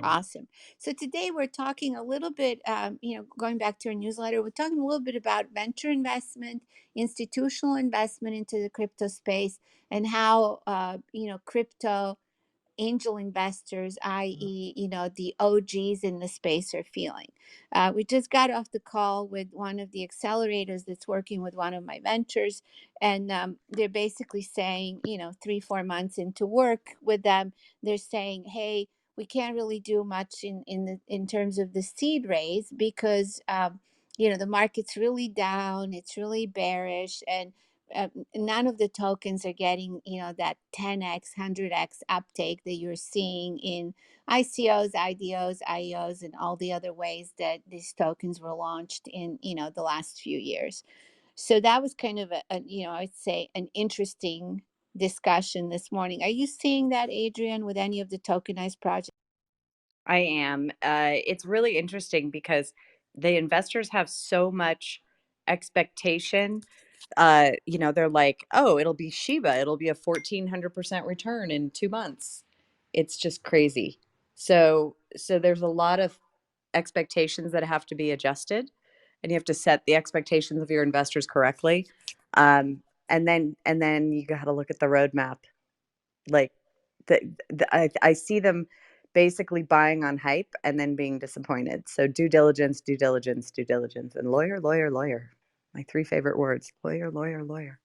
Awesome. So today we're talking a little bit, going back to our newsletter, we're talking a little bit about venture investment, institutional investment into the crypto space, and how, crypto angel investors, i.e., the OGs in the space, are feeling. We just got off the call with one of the accelerators that's working with one of my ventures, and they're basically saying, 3-4 months into work with them, they're saying, "Hey, we can't really do much in terms of the seed raise because." The market's really down, it's really bearish, and none of the tokens are getting that 10x 100x uptake that you're seeing in ICOs, IDOs, IEOs, and all the other ways that these tokens were launched in the last few years. So that was kind of I'd say an interesting discussion this morning. Are you seeing that, Adrian, with any of the tokenized projects? I am. It's really interesting because the investors have so much expectation. They're like, oh, it'll be Shiba. It'll be a 1,400% return in 2 months. It's just crazy. So there's a lot of expectations that have to be adjusted, and you have to set the expectations of your investors correctly. And then you got to look at the roadmap. Like I see them basically buying on hype and then being disappointed. So due diligence, due diligence, due diligence, and lawyer, lawyer, lawyer. My three favorite words: lawyer, lawyer, lawyer.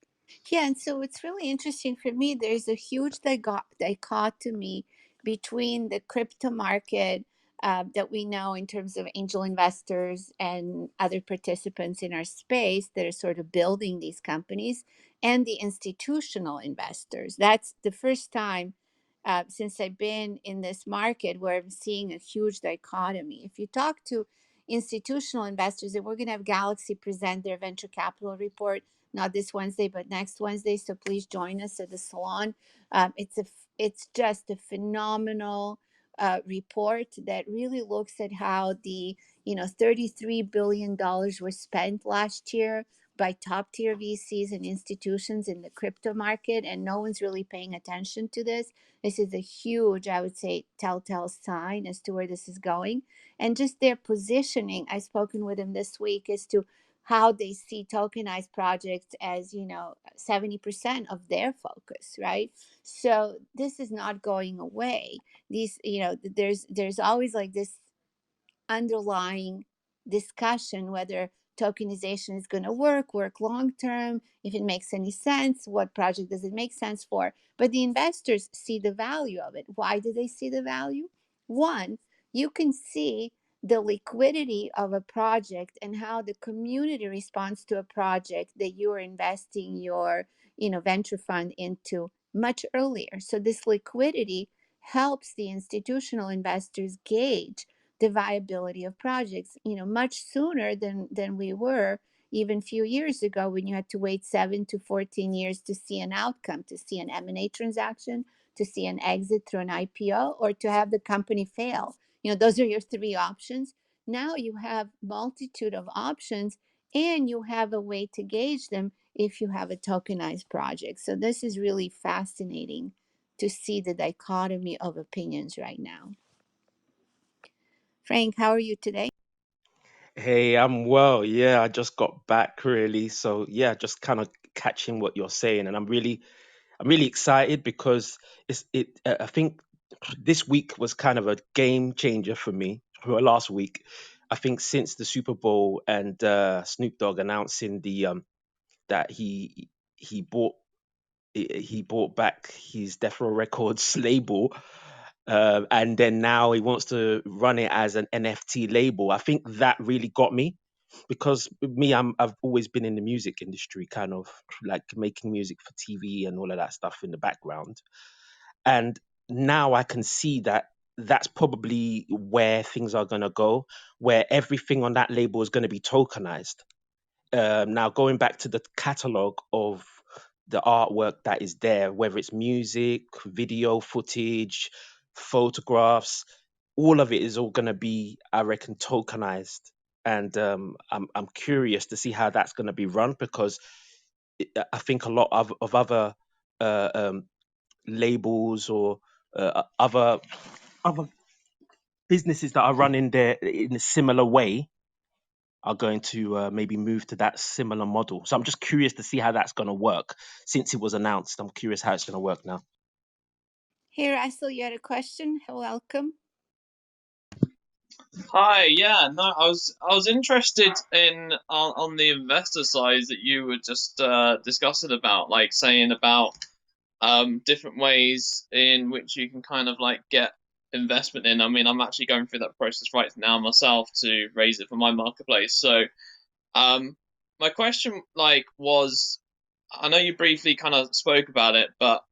Yeah, and so it's really interesting for me. There's a huge dichotomy between the crypto market that we know in terms of angel investors and other participants in our space that are sort of building these companies, and the institutional investors. That's the first time since I've been in this market where I'm seeing a huge dichotomy. If you talk to institutional investors, and we're going to have Galaxy present their venture capital report not this Wednesday, but next Wednesday. So please join us at the Salon. It's just a phenomenal report that really looks at how the $33 billion were spent last year by top tier VCs and institutions in the crypto market, and no one's really paying attention to this. This is a huge, I would say, telltale sign as to where this is going, and just their positioning. I've spoken with them this week as to how they see tokenized projects as 70% of their focus, right? So this is not going away. These there's always like this underlying discussion whether tokenization is going to work long term, if it makes any sense, what project does it make sense for. But the investors see the value of it. Why do they see the value? One, you can see the liquidity of a project and how the community responds to a project that you are investing your venture fund into much earlier. So this liquidity helps the institutional investors gauge the viability of projects, much sooner than we were even a few years ago, when you had to wait 7 to 14 years to see an outcome, to see an M&A transaction, to see an exit through an IPO, or to have the company fail. Those are your three options. Now you have multitude of options, and you have a way to gauge them if you have a tokenized project. So this is really fascinating to see the dichotomy of opinions right now. Frank, how are you today? Hey, I'm well. Yeah, I just got back really. So yeah, just kind of catching what you're saying, and I'm really excited because I think this week was kind of a game changer for me. Or last week, I think since the Super Bowl and Snoop Dogg announcing the that he bought he bought back his Death Row Records label, and then now he wants to run it as an NFT label. I think that really got me because me, I've always been in the music industry, kind of like making music for TV and all of that stuff in the background. And now I can see that that's probably where things are going to go, where everything on that label is going to be tokenized. Now, going back to the catalog of the artwork that is there, whether it's music, video footage, photographs, all of it is all going to be, I reckon, tokenized. And I'm curious to see how that's going to be run because I think a lot of other uh, um, labels or other businesses that are running there in a similar way are going to maybe move to that similar model. So I'm just curious to see how that's going to work since it was announced. I'm curious how it's going to work now. Here, Russell, you had a question. Welcome. Hi, yeah, no, I was interested in on the investor side that you were just discussing about, like saying about different ways in which you can kind of like get investment in. I mean, I'm actually going through that process right now myself to raise it for my marketplace. So, my question like was, I know you briefly kind of spoke about it, but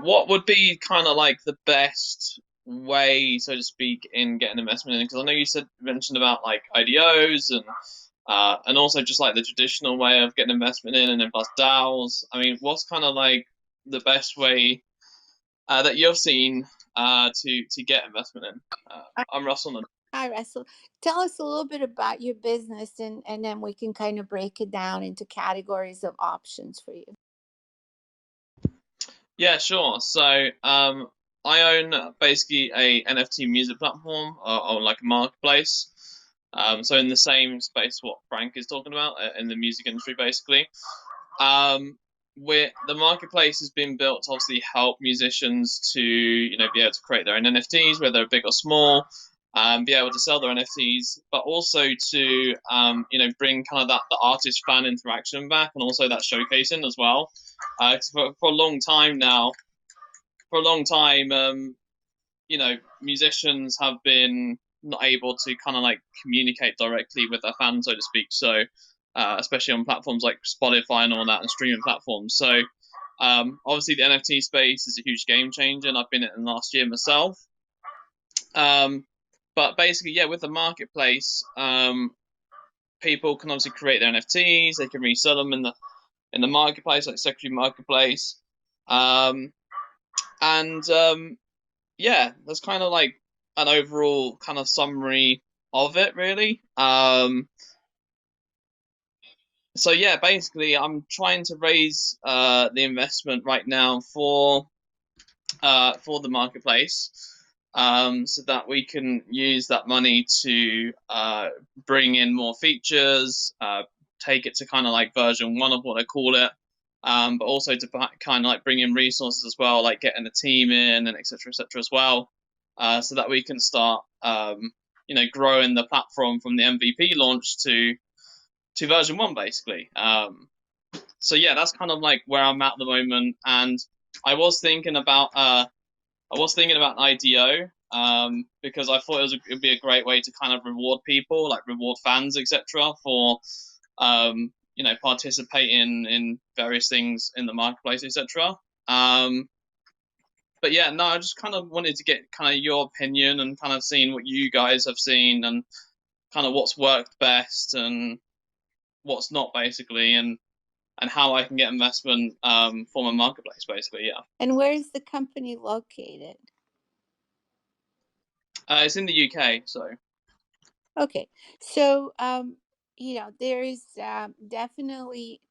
what would be kind of like the best way, so to speak, in getting investment in? Because I know you mentioned about like IDOs and also just like the traditional way of getting investment in, and then plus DAOs. I mean, what's kind of like the best way that you've seen to get investment in? I'm Russell. Hi, Russell. Tell us a little bit about your business, and then we can kind of break it down into categories of options for you. Yeah, sure. So, I own basically a NFT music platform or like a marketplace. So in the same space what Frank is talking about in the music industry, basically. Where the marketplace has been built to obviously help musicians to be able to create their own NFTs, whether they're big or small, be able to sell their NFTs, but also to bring kind of that the artist fan interaction back, and also that showcasing as well. 'Cause for a long time now, for a long time, musicians have been not able to kind of like communicate directly with their fans, so to speak. So, especially on platforms like Spotify and all that, and streaming platforms. So, obviously, the NFT space is a huge game changer, and I've been in it in the last year myself. But basically, yeah, with the marketplace, people can obviously create their NFTs. They can resell them in the marketplace, like secondary marketplace. And yeah, that's kind of like an overall kind of summary of it, really. So yeah, basically, I'm trying to raise the investment right now for the marketplace, so that we can use that money to bring in more features, take it to kind of like version one of what I call it, but also to kind of like bring in resources as well, like getting a team in and etc. as well, so that we can start growing the platform from the MVP launch to version one, basically. So yeah, that's kind of like where I'm at the moment, and I was thinking about IDO, because I thought it'd be a great way to kind of reward people, like reward fans, etc., for participating in various things in the marketplace, etc. But yeah, no, I just kind of wanted to get kind of your opinion and kind of seeing what you guys have seen and kind of what's worked best and what's not, basically, and how I can get investment from a marketplace, basically. Yeah. And where is the company located? It's in the UK, so. Okay, so there is definitely,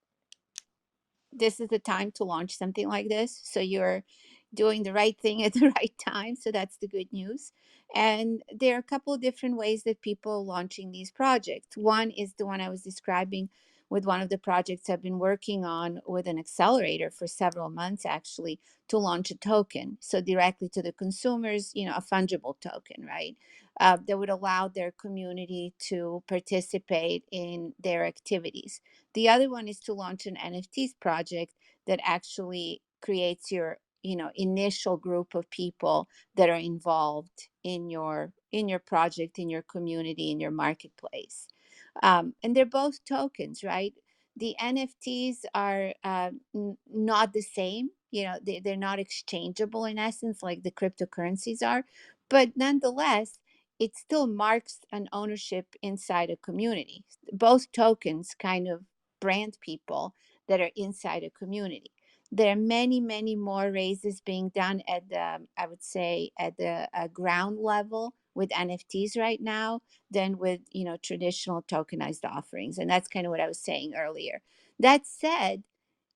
this is the time to launch something like this. So you're doing the right thing at the right time. So that's the good news. And there are a couple of different ways that people are launching these projects. One is the one I was describing with one of the projects I've been working on with an accelerator for several months, actually, to launch a token. So directly to the consumers, a fungible token, right? That would allow their community to participate in their activities. The other one is to launch an NFTs project that actually creates your initial group of people that are involved in your project, in your community, in your marketplace. And they're both tokens, right? The NFTs are not the same. They're not exchangeable in essence like the cryptocurrencies are, but nonetheless, it still marks an ownership inside a community. Both tokens kind of brand people that are inside a community. There are many, many more raises being done at the, I would say, at the ground level with NFTs right now than with traditional tokenized offerings, and that's kind of what I was saying earlier. That said,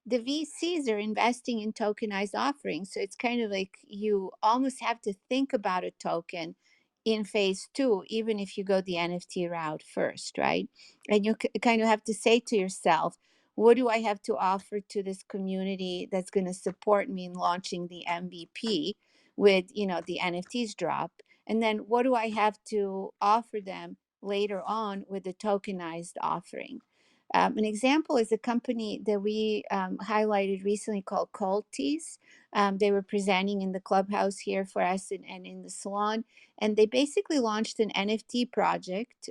the VCs are investing in tokenized offerings, so it's kind of like you almost have to think about a token in phase two, even if you go the NFT route first, right? And you kind of have to say to yourself, what do I have to offer to this community that's going to support me in launching the MVP with, the NFTs drop? And then what do I have to offer them later on with the tokenized offering? An example is a company that we highlighted recently called Culties. They were presenting in the clubhouse here for us and in the salon, and they basically launched an NFT project.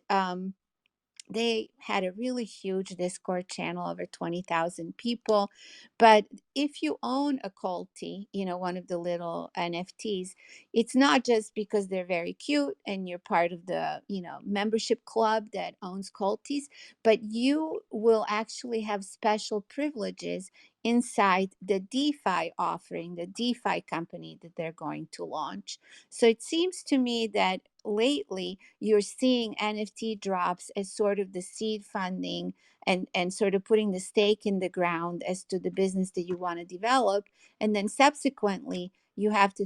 They had a really huge Discord channel, over 20,000 people. But if you own a culty, one of the little NFTs, it's not just because they're very cute and you're part of the, membership club that owns culties, but you will actually have special privileges inside the DeFi offering, the DeFi company that they're going to launch. So it seems to me that lately you're seeing NFT drops as sort of the seed funding and sort of putting the stake in the ground as to the business that you want to develop. And then subsequently, you have to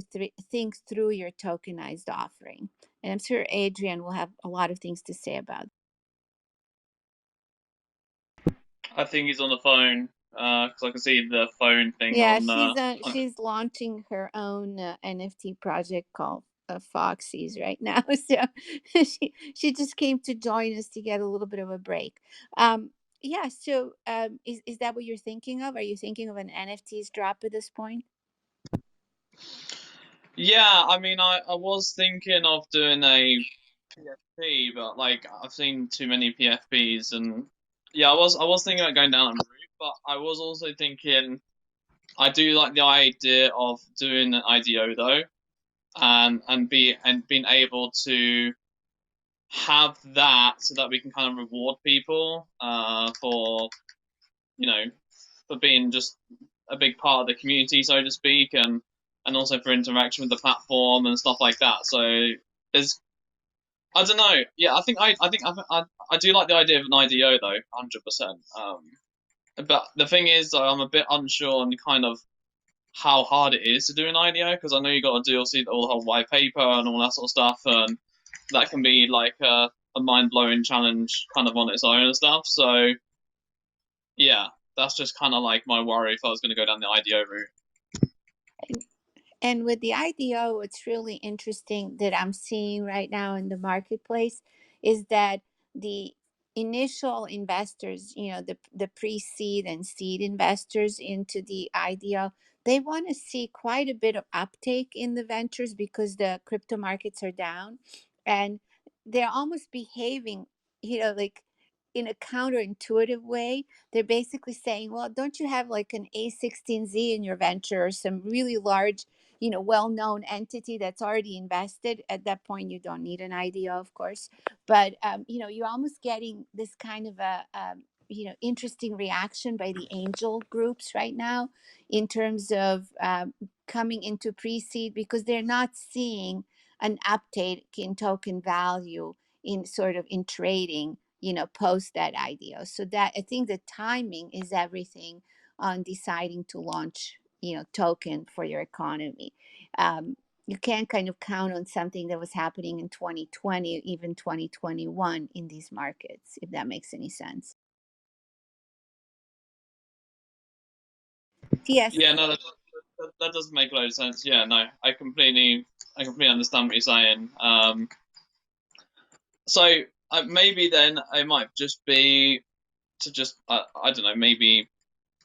think through your tokenized offering. And I'm sure Adrian will have a lot of things to say about it. I think he's on the phone because I can see the phone thing Yeah, on. she's launching her own NFT project called Foxy's right now. So she just came to join us to get a little bit of a break. Yeah. So is that what you're thinking of? Are you thinking of an NFTs drop at this point? Yeah, I mean, I was thinking of doing a PFP, but like I've seen too many PFPs, and yeah, I was thinking about going down that route, but I was also thinking I do like the idea of doing an IDO though, and being able to have that so that we can kind of reward people for you know for being just a big part of the community, so to speak, and also for interaction with the platform and stuff like that. So there's I don't know. Yeah, I do like the idea of an IDO though, 100%. But the thing is, though, I'm a bit unsure on kind of how hard it is to do an IDO because I know you got to do obviously all the whole white paper and all that sort of stuff, and that can be like a mind blowing challenge kind of on its own and stuff. So yeah, that's just kind of like my worry if I was going to go down the IDO route. And with the IDO, what's really interesting that I'm seeing right now in the marketplace is that the initial investors, the pre-seed and seed investors into the IDO, they want to see quite a bit of uptake in the ventures because the crypto markets are down. And they're almost behaving, like in a counterintuitive way. They're basically saying, well, don't you have like an A16Z in your venture or some really large well-known entity that's already invested? At that point, you don't need an IDO, of course. But you're almost getting this kind of a interesting reaction by the angel groups right now in terms of coming into pre-seed because they're not seeing an uptake in token value in sort of in trading, post that IDO. So that I think the timing is everything on deciding to launch token for your economy. You can't kind of count on something that was happening in 2020, even 2021 in these markets, if that makes any sense. Yes. Yeah, no, that does make a load of sense. Yeah, no, I completely understand what you're saying. So maybe then it might just be to just I don't know, maybe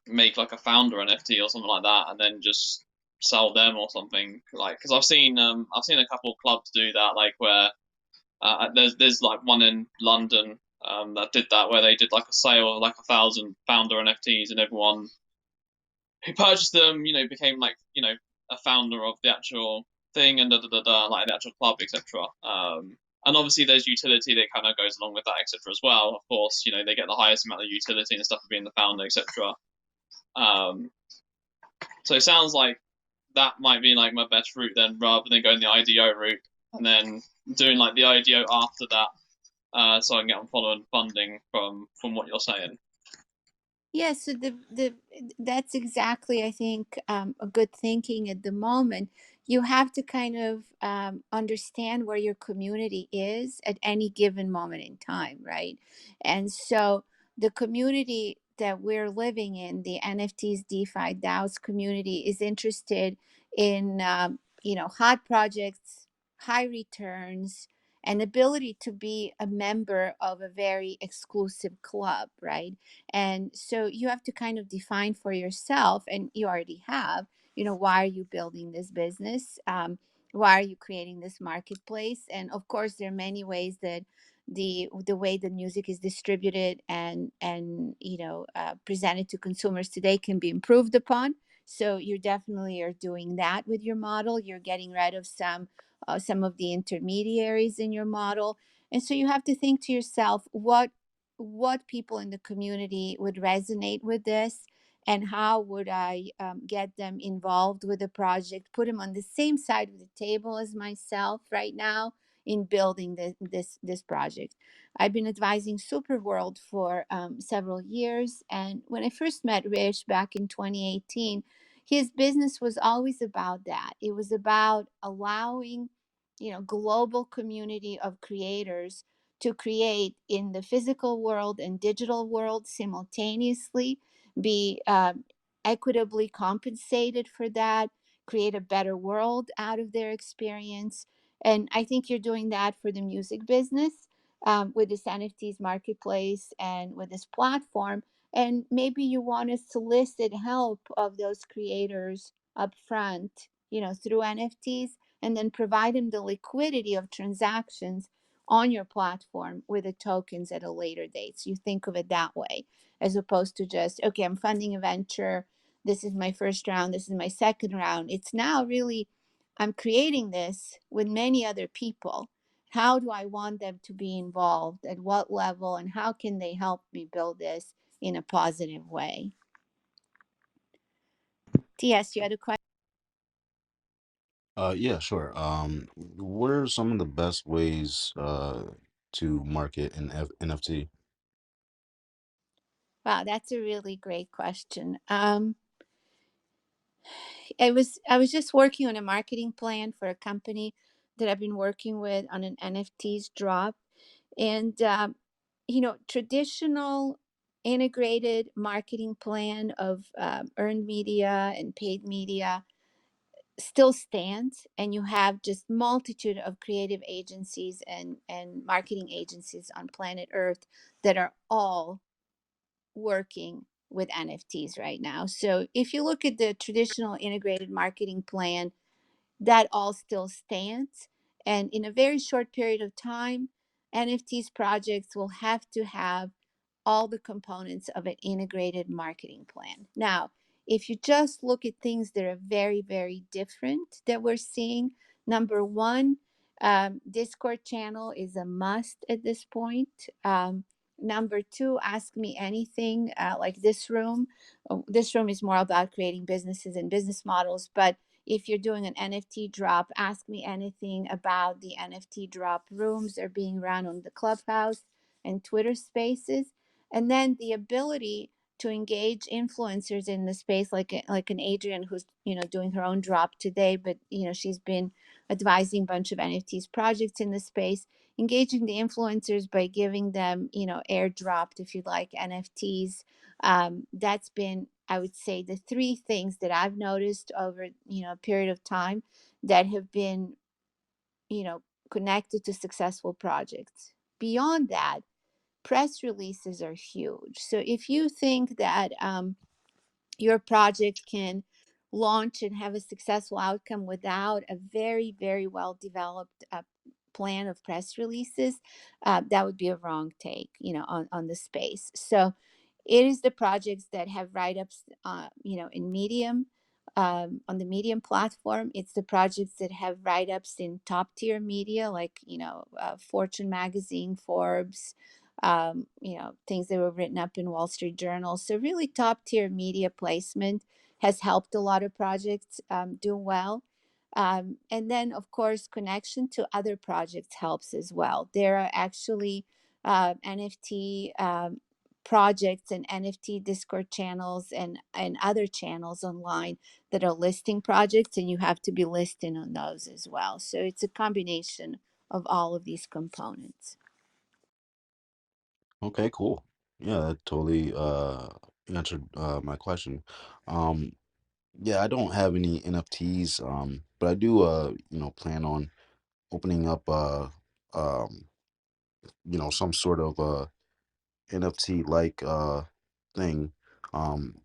make like a founder NFT or something like that, and then just sell them or something. Like, because I've seen a couple of clubs do that, like where there's like one in London that did that, where they did like a sale of like 1,000 founder NFTs, and everyone who purchased them, became like a founder of the actual thing and like the actual club, etc. And obviously there's utility that kind of goes along with that, etc. as well. Of course, they get the highest amount of utility and stuff for being the founder, etc. Um, so it sounds like that might be like my best route then, rather than going the IDO route and then doing like the IDO after that, so I can get on following funding from what you're saying. Yeah, so the that's exactly, I think, a good thinking at the moment. You have to kind of understand where your community is at any given moment in time, right? And so the community that we're living in, the NFTs, DeFi, DAOs community, is interested in hot projects, high returns, and ability to be a member of a very exclusive club, right? And so you have to kind of define for yourself, and you already have, why are you building this business? Why are you creating this marketplace? And of course, there are many ways that the way the music is distributed and presented to consumers today can be improved upon. So you definitely are doing that with your model. You're getting rid of some of the intermediaries in your model. And so you have to think to yourself, what people in the community would resonate with this, and how would I get them involved with the project, put them on the same side of the table as myself right now in building this project. I've been advising Superworld for several years, and when I first met Rich back in 2018, his business was always about that. It was about allowing, global community of creators to create in the physical world and digital world simultaneously, be equitably compensated for that, create a better world out of their experience. And I think you're doing that for the music business, with this NFTs marketplace and with this platform. And maybe you want to solicit help of those creators up front, through NFTs, and then provide them the liquidity of transactions on your platform with the tokens at a later date. So you think of it that way, as opposed to just, okay, I'm funding a venture. This is my first round. This is my second round. It's now really, I'm creating this with many other people. How do I want them to be involved? At what level? And how can they help me build this in a positive way? TS, you had a question? Yeah, sure. What are some of the best ways to market an NFT? Wow, that's a really great question. I was just working on a marketing plan for a company that I've been working with on an NFTs drop, and traditional integrated marketing plan of earned media and paid media still stands, and you have just multitude of creative agencies and marketing agencies on planet Earth that are all working with NFTs right now. So if you look at the traditional integrated marketing plan, that all still stands. And in a very short period of time, NFTs projects will have to have all the components of an integrated marketing plan. Now, if you just look at things that are very, very different that we're seeing, number one, Discord channel is a must at this point. Number two, ask me anything, like this room. This room is more about creating businesses and business models, but if you're doing an NFT drop, ask me anything about the NFT drop rooms. They're being run on the ClubHouse and Twitter spaces. And then the ability to engage influencers in the space, like an Adrian who's doing her own drop today, but she's been advising a bunch of NFTs projects in the space, engaging the influencers by giving them airdropped, if you like, NFTs. That's been, I would say, the three things that I've noticed over a period of time that have been connected to successful projects. Beyond that, press releases are huge. So if you think that your project can launch and have a successful outcome without a very, very well developed plan of press releases, that would be a wrong take, on the space. So it is the projects that have write-ups, in Medium, on the Medium platform. It's the projects that have write-ups in top-tier media, like, Fortune magazine, Forbes, things that were written up in Wall Street Journal. So really top-tier media placement has helped a lot of projects do well. And then, of course, connection to other projects helps as well. There are actually NFT projects and NFT Discord channels and other channels online that are listing projects, and you have to be listing on those as well. So it's a combination of all of these components. Okay, cool. Yeah, that totally answered my question. Um, yeah, I don't have any NFTs, but I do plan on opening up um some sort of NFT like thing. Um,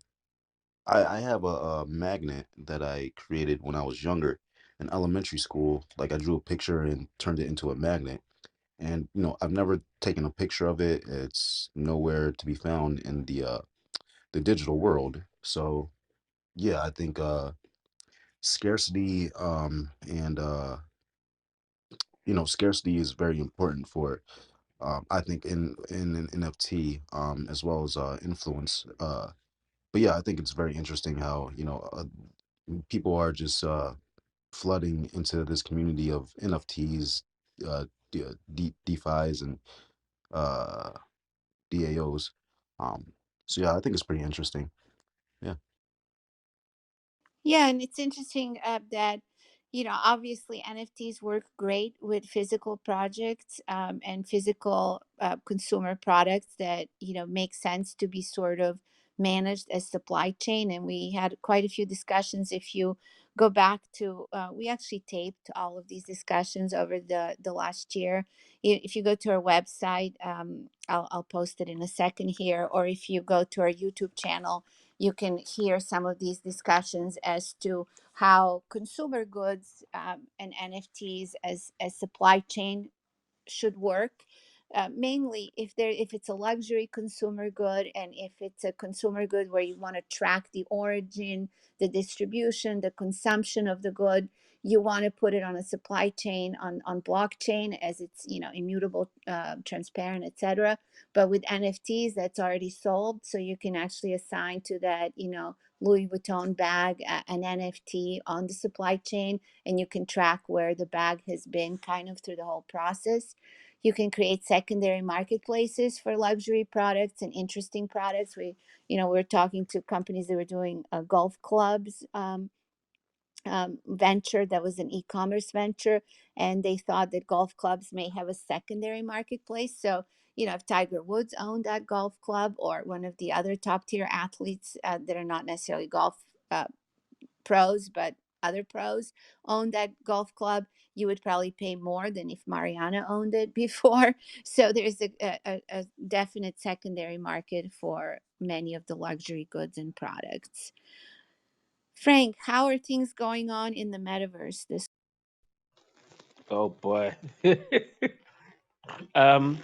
I have a magnet that I created when I was younger in elementary school. Like I drew a picture and turned it into a magnet. And I've never taken a picture of it. It's nowhere to be found in the digital world. So yeah, I think scarcity and scarcity is very important for I think in an NFT as well as influence. But yeah, I think it's very interesting how people are just flooding into this community of NFTs, DeFi's, and uh, DAOs. So yeah, I think it's pretty interesting. Yeah. Yeah, and it's interesting that, obviously NFTs work great with physical projects and physical consumer products that, make sense to be sort of managed as supply chain. And we had quite a few discussions. If you go back to, we actually taped all of these discussions over the last year. If you go to our website, I'll post it in a second here, or if you go to our YouTube channel, you can hear some of these discussions as to how consumer goods and NFTs as supply chain should work. Mainly if it's a luxury consumer good, and if it's a consumer good where you want to track the origin, the distribution, the consumption of the good, you want to put it on a supply chain on blockchain, as it's immutable, transparent, etc. But with NFTs, that's already solved, so you can actually assign to that Louis Vuitton bag an NFT on the supply chain, and you can track where the bag has been kind of through the whole process. You can create secondary marketplaces for luxury products and interesting products. We're talking to companies that were doing golf clubs venture that was an e-commerce venture, and they thought that golf clubs may have a secondary marketplace. So, if Tiger Woods owned that golf club, or one of the other top tier athletes that are not necessarily golf uh, pros, but other pros own that golf club, you would probably pay more than if Mariana owned it before. So there's a definite secondary market for many of the luxury goods and products. Frank, how are things going on in the metaverse this? Oh boy. um,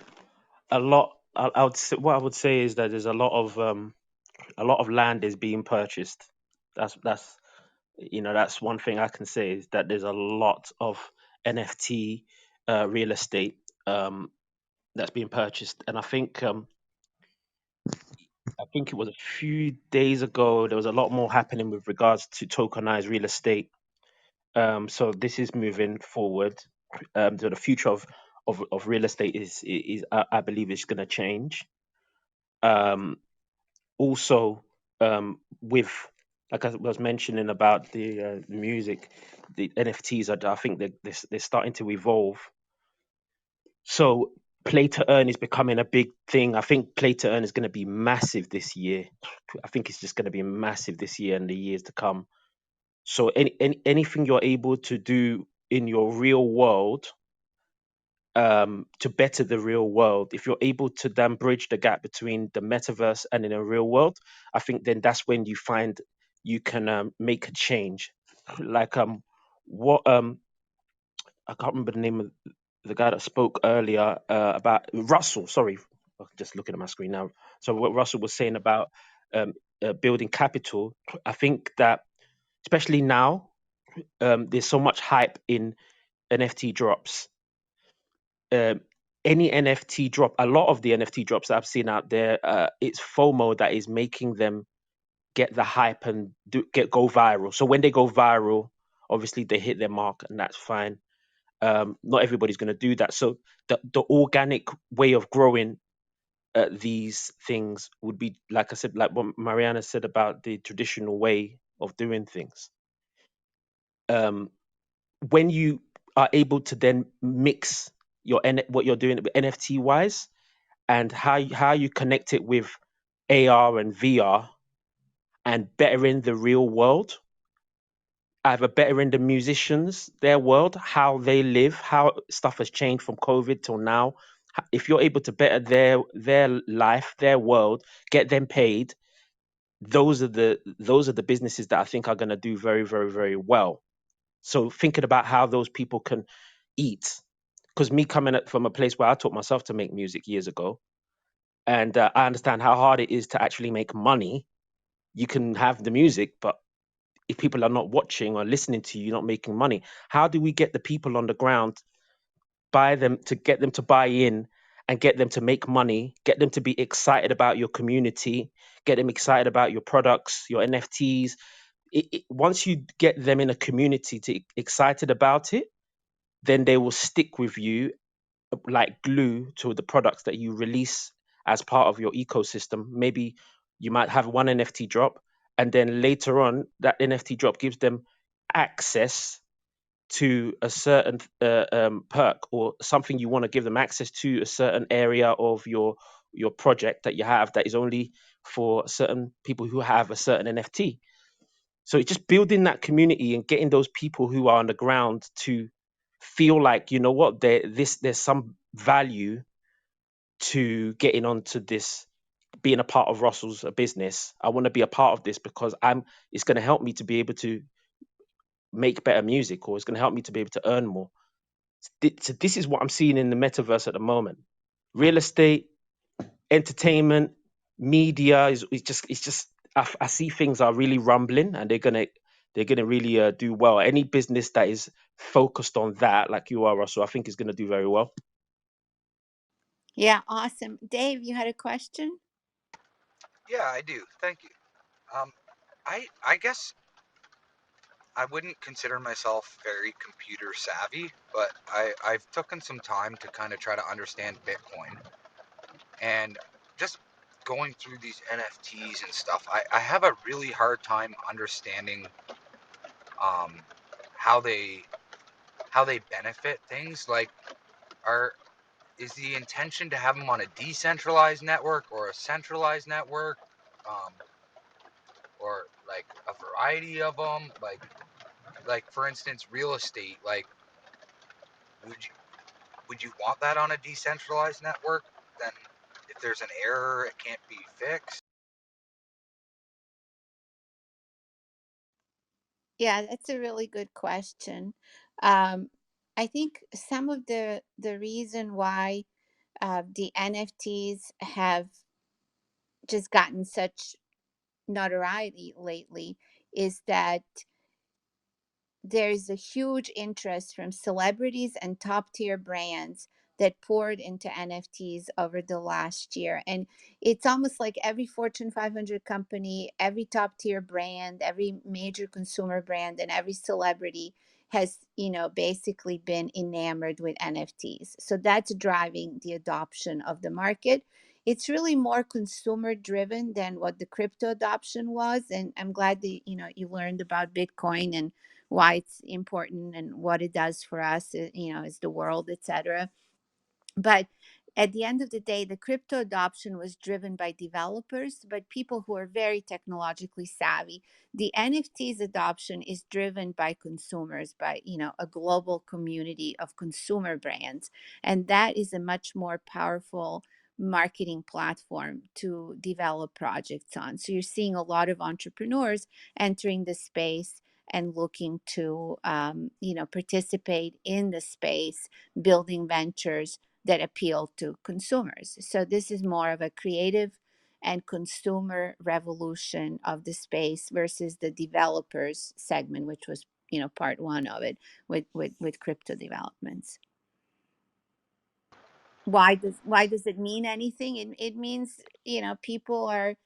a lot. I would say, what I would say is that there's a lot of land is being purchased. That's that's one thing I can say, is that there's a lot of NFT real estate that's being purchased, and I think it was a few days ago there was a lot more happening with regards to tokenized real estate. So this is moving forward. So the future of real estate is I believe is going to change. Um, Also, with, like I was mentioning about the music, the NFTs are, I think they're starting to evolve. So play to earn is becoming a big thing. I think play to earn is going to be massive this year. I think it's just going to be massive this year and the years to come. So anything you're able to do in your real world, to better the real world, if you're able to then bridge the gap between the metaverse and in a real world, I think then that's when you find you can make a change. Like what I can't remember the name of the guy that spoke earlier about Russell. Sorry, I'm just looking at my screen now. So what Russell was saying about building capital, I think that especially now, there's so much hype in NFT drops. um, any NFT drop, a lot of the NFT drops that I've seen out there, it's FOMO that is making them get the hype and go viral. So when they go viral, obviously they hit their mark, and that's fine. Not everybody's going to do that. So the organic way of growing these things would be, like I said, like what Mariana said about the traditional way of doing things. Um, when you are able to then mix what you're doing NFT wise, and how you connect it with AR and VR, and bettering the real world, either bettering the musicians, their world, how they live, how stuff has changed from COVID till now. If you're able to better their life, their world, get them paid, those are the businesses that I think are going to do very, very, very well. So thinking about how those people can eat, because me coming from a place where I taught myself to make music years ago, and I understand how hard it is to actually make money. You can have the music, but if people are not watching or listening to you, you're not making money. How do we get the people on the ground, buy them, to get them to buy in, and get them to make money, get them to be excited about your community, get them excited about your products, your NFTs? Once you get them in a community to excited about it, then they will stick with you like glue to the products that you release as part of your ecosystem. Maybe you might have one NFT drop, and then later on, that NFT drop gives them access to a certain perk, or something you want to give them access to, a certain area of your project that you have that is only for certain people who have a certain NFT. So it's just building that community and getting those people who are on the ground to feel like, you know what, there's some value to getting onto this, being a part of Russell's business. I want to be a part of this because it's going to help me to be able to make better music, or it's going to help me to be able to earn more. So this is what I'm seeing in the metaverse at the moment. Real estate, entertainment, media is just I see things are really rumbling, and they're gonna really do well. Any business that is focused on that, like you are, Russell, I think is gonna do very well. Yeah, awesome. Dave, you had a question? Yeah, I do. Thank you. Um, I guess I wouldn't consider myself very computer savvy, but I've taken some time to kind of try to understand Bitcoin and just going through these NFTs and stuff. I have a really hard time understanding um, how they how they benefit things. Like, are is the intention to have them on a decentralized network or a centralized network, um, or like a variety of them? Like for instance, real estate. Like, would you would you want that on a decentralized network? Then, if there's an error, it can't be fixed. Yeah, that's a really good question. Um, I think some of the reason why the NFTs have just gotten such notoriety lately is that there's a huge interest from celebrities and top tier brands that poured into NFTs over the last year. And it's almost like every Fortune 500 company, every top tier brand, every major consumer brand, and every celebrity has, basically been enamored with NFTs. So that's driving the adoption of the market. It's really more consumer driven than what the crypto adoption was. And I'm glad that, you learned about Bitcoin and why it's important and what it does for us, as the world, etc. But at the end of the day, the crypto adoption was driven by developers, but people who are very technologically savvy. The NFTs adoption is driven by consumers, by a global community of consumer brands, and that is a much more powerful marketing platform to develop projects on. So you're seeing a lot of entrepreneurs entering the space and looking to participate in the space, building ventures that appeal to consumers. So this is more of a creative and consumer revolution of the space versus the developers segment, which was part one of it with crypto developments. Why does it mean anything? It means people are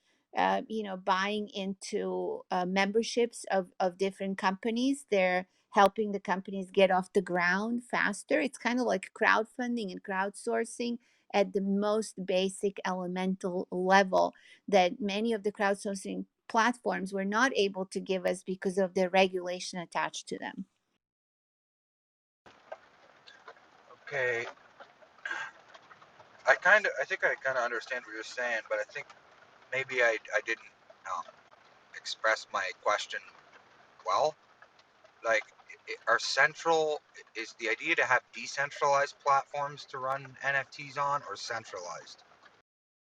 buying into memberships of different companies. They're helping the companies get off the ground faster. It's kind of like crowdfunding and crowdsourcing at the most basic elemental level that many of the crowdsourcing platforms were not able to give us because of the regulation attached to them. Okay, I think I kind of understand what you're saying, but I think maybe I didn't um, express my question well. Like, is the idea to have decentralized platforms to run NFTs on, or centralized?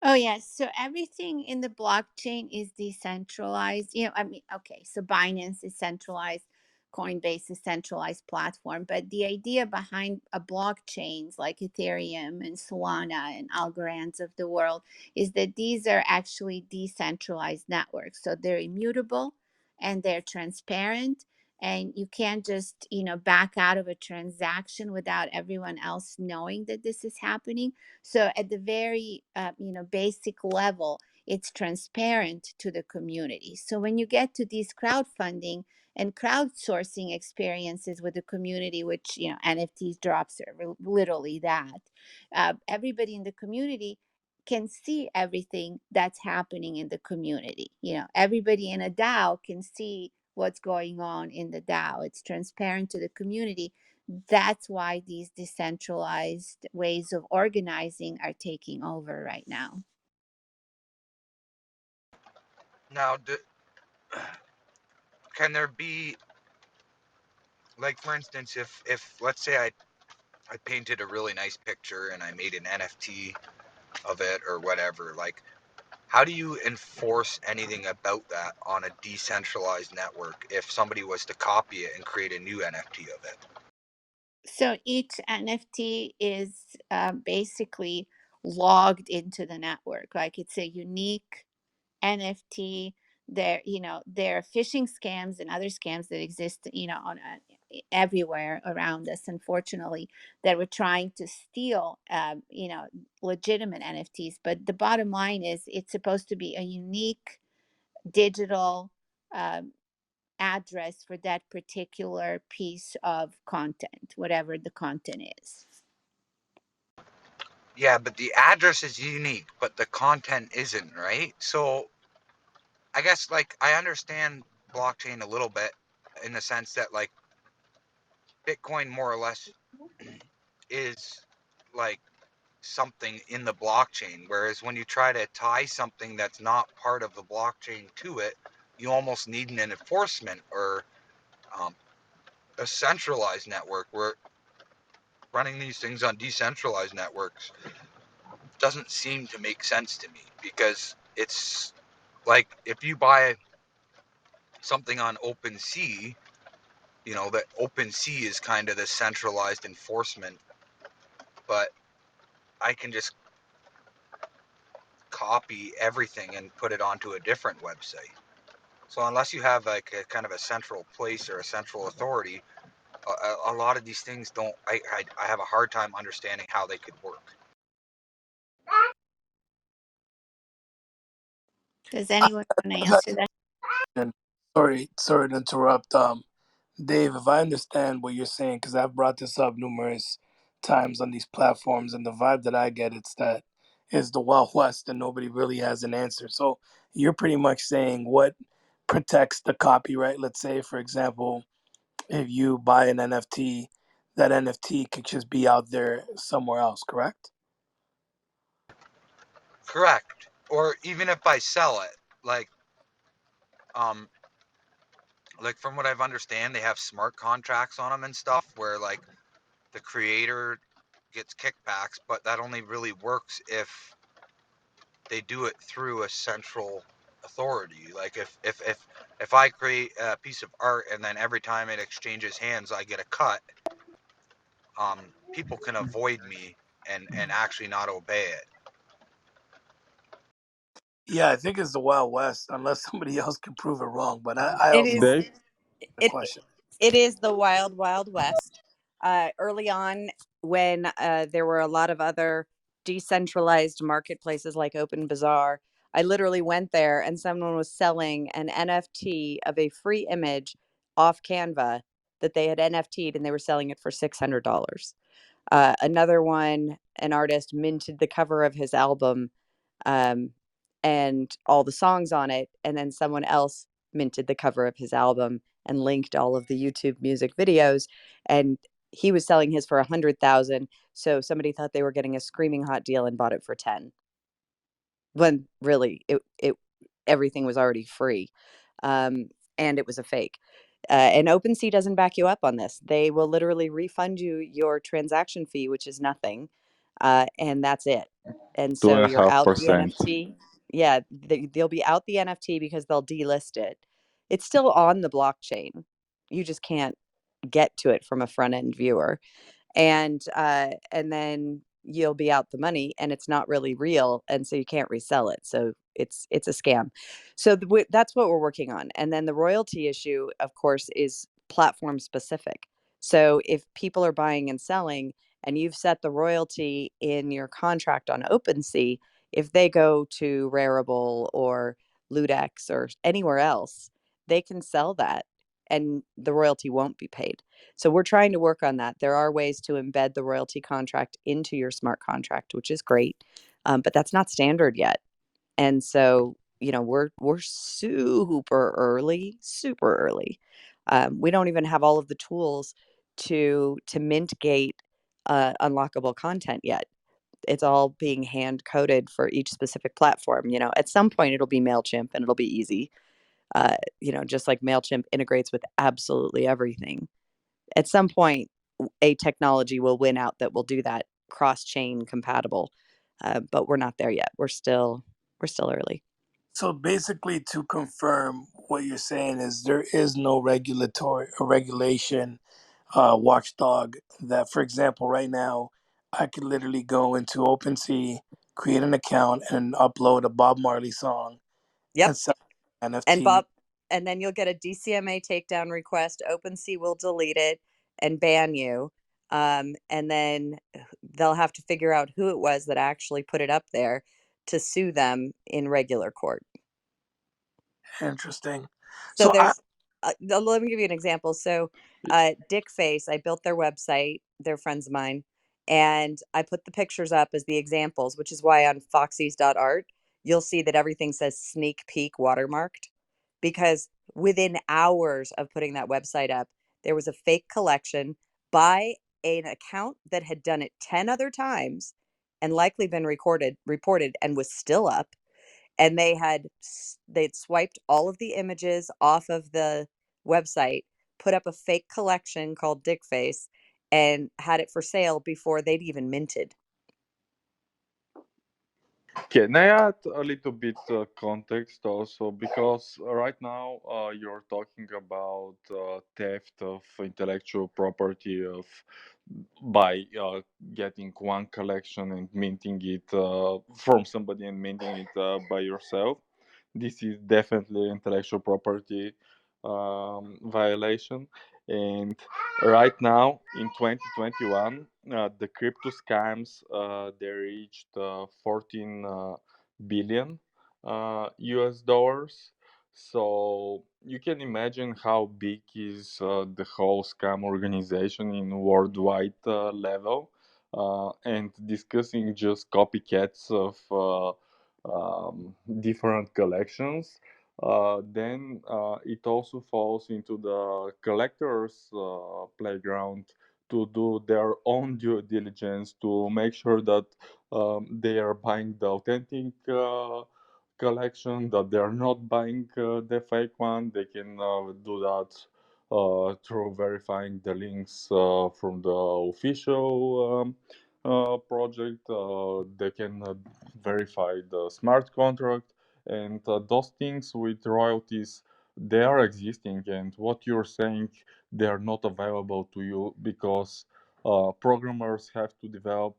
Oh, yes. So everything in the blockchain is decentralized. I mean, okay, so Binance is centralized, Coinbase is centralized platform, but the idea behind a blockchains like Ethereum and Solana and Algorand's of the world is that these are actually decentralized networks. So they're immutable and they're transparent. And you can't just, back out of a transaction without everyone else knowing that this is happening. So at the very basic level, it's transparent to the community. So when you get to these crowdfunding and crowdsourcing experiences with the community, which NFTs drops are literally that, everybody in the community can see everything that's happening in the community. Everybody in a DAO can see what's going on in the DAO. It's transparent to the community. That's why these decentralized ways of organizing are taking over right now. Now, can there be, like, for instance, if let's say I painted a really nice picture and I made an NFT of it or whatever, like, how do you enforce anything about that on a decentralized network if somebody was to copy it and create a new NFT of it? So each NFT is basically logged into the network. Like it's a unique NFT. There are phishing scams and other scams that exist, on everywhere around us, unfortunately, that we're trying to steal, legitimate NFTs. But the bottom line is, it's supposed to be a unique digital um, address for that particular piece of content, whatever the content is. Yeah, but the address is unique, but the content isn't, right? So I guess, like, I understand blockchain a little bit in the sense that, like, Bitcoin more or less is like something in the blockchain, whereas when you try to tie something that's not part of the blockchain to it, you almost need an enforcement or um, a centralized network, where running these things on decentralized networks doesn't seem to make sense to me, because it's like, if you buy something on OpenSea, that OpenSea is kind of the centralized enforcement, but I can just copy everything and put it onto a different website. So unless you have like a kind of a central place or a central authority, a lot of these things don't. I have a hard time understanding how they could work. Does anyone want to answer that? And sorry to interrupt. Dave, if I understand what you're saying, because I've brought this up numerous times on these platforms, and the vibe that I get, it's that is the Wild West and nobody really has an answer. So you're pretty much saying what protects the copyright. Let's say, for example, if you buy an NFT, that NFT could just be out there somewhere else, correct? Correct. Or even if I sell it, like um like from what I've understand, they have smart contracts on them and stuff, where like the creator gets kickbacks, but that only really works if they do it through a central authority. Like if I create a piece of art and then every time it exchanges hands I get a cut, people can avoid me and actually not obey it. Yeah, I think it's the Wild West, unless somebody else can prove it wrong. But I It also is Dave? the it question. it is the wild wild west. Early on, when there were a lot of other decentralized marketplaces like Open Bazaar, I literally went there and someone was selling an NFT of a free image off Canva that they had NFT'd, and they were selling it for $600. Another one, an artist minted the cover of his album, um, and all the songs on it, and then someone else minted the cover of his album and linked all of the YouTube music videos, and he was selling his for 100,000. So somebody thought they were getting a screaming hot deal and bought it for 10, when really it everything was already free, and it was a fake. And OpenSea doesn't back you up on this. They will literally refund you your transaction fee, which is nothing, and that's it. And Two so and a you're half out the percent. NFT. Yeah, they'll be out the NFT because they'll delist it. It's still on the blockchain. You just can't get to it from a front end viewer, and then you'll be out the money and it's not really real, and so you can't resell it, so it's a scam. So that's what we're working on. And then the royalty issue, of course, is platform specific. So if people are buying and selling and you've set the royalty in your contract on OpenSea, if they go to Rarible or Ludex or anywhere else, they can sell that and the royalty won't be paid. So we're trying to work on that. There are ways to embed the royalty contract into your smart contract, which is great, but that's not standard yet. And so, we're super early. We don't even have all of the tools to mint gate unlockable content yet. It's all being hand coded for each specific platform. At some point it'll be Mailchimp and it'll be easy. Just like Mailchimp integrates with absolutely everything. At some point, a technology will win out that will do that cross-chain compatible, but we're not there yet. We're still early. So basically, to confirm what you're saying is there is no regulatory or regulation watchdog that, for example, right now, I could literally go into OpenSea, create an account, and upload a Bob Marley song Yep. and sell And NFT. Bob, and then you'll get a DCMA takedown request. OpenSea will delete it and ban you. And then they'll have to figure out who it was that actually put it up there to sue them in regular court. Interesting. So So I there's, let me give you an example. So, Dick Face, I built their website. They're friends of mine, and I put the pictures up as the examples, which is why on foxies.art you'll see that everything says sneak peek watermarked, because within hours of putting that website up, there was a fake collection by an account that had done it 10 other times and likely been reported and was still up, and they'd swiped all of the images off of the website, put up a fake collection called Dickface, and had it for sale before they'd even minted. Can I add a little bit context also? Because right now you're talking about theft of intellectual property of by getting one collection and minting it from somebody and minting it by yourself. This is definitely intellectual property violation. And right now in 2021, the crypto scams they reached 14 billion US dollars. So you can imagine how big is the whole scam organization in worldwide level. And discussing just copycats of different collections, then it also falls into the collectors' playground to do their own due diligence to make sure that they are buying the authentic collection, that they are not buying the fake one. They can do that through verifying the links from the official project. They can verify the smart contract, and those things with royalties, they are existing. And what you're saying, they are not available to you because programmers have to develop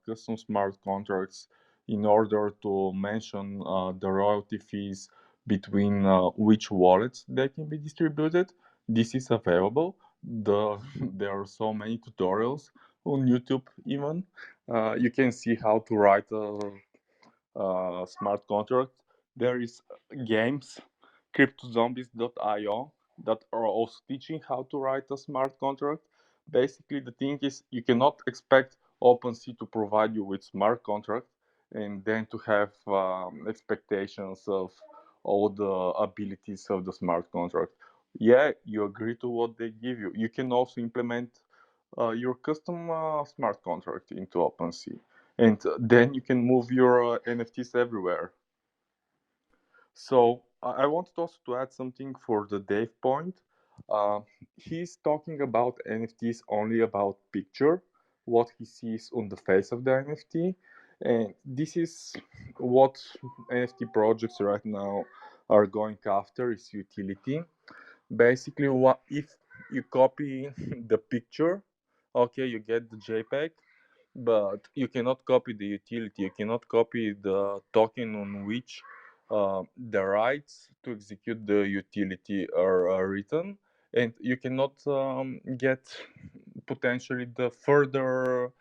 custom smart contracts in order to mention the royalty fees between which wallets they can be distributed. This is available. There are so many tutorials on YouTube even. You can see how to write a smart contract. There is games, cryptozombies.io, that are also teaching how to write a smart contract. Basically, the thing is you cannot expect OpenSea to provide you with smart contract and then to have expectations of all the abilities of the smart contract. Yeah, you agree to what they give you. You can also implement your custom smart contract into OpenSea, and then you can move your NFTs everywhere. So I wanted also to add something for the Dave point. Uh, he's talking about NFTs only about picture, what he sees on the face of the NFT, and this is what NFT projects right now are going after is utility. Basically, what if you copy the picture, okay, you get the JPEG, but you cannot copy the utility. You cannot copy the token on which the rights to execute the utility are written, and you cannot get potentially the further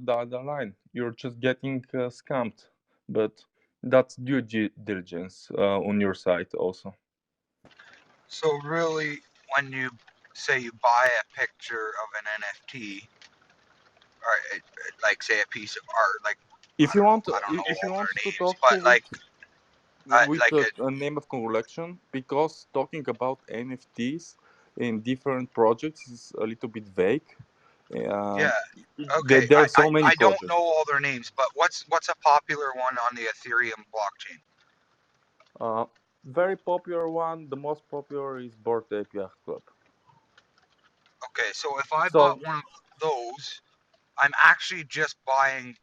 down the line. You're just getting scammed, but that's due diligence on your side also. So really, when you say you buy a picture of an NFT, or like say a piece of art, like If I don't know if you all want their to names, talk but with like a a name of collection, because talking about NFTs in different projects is a little bit vague. yeah. Um, Okay, there are so many I don't know projects. all their names, but what's a popular one on the Ethereum blockchain? Uh, Very popular one, the most popular is Bored Ape Yacht Club. Okay, so if I bought So one of those, I'm actually just buying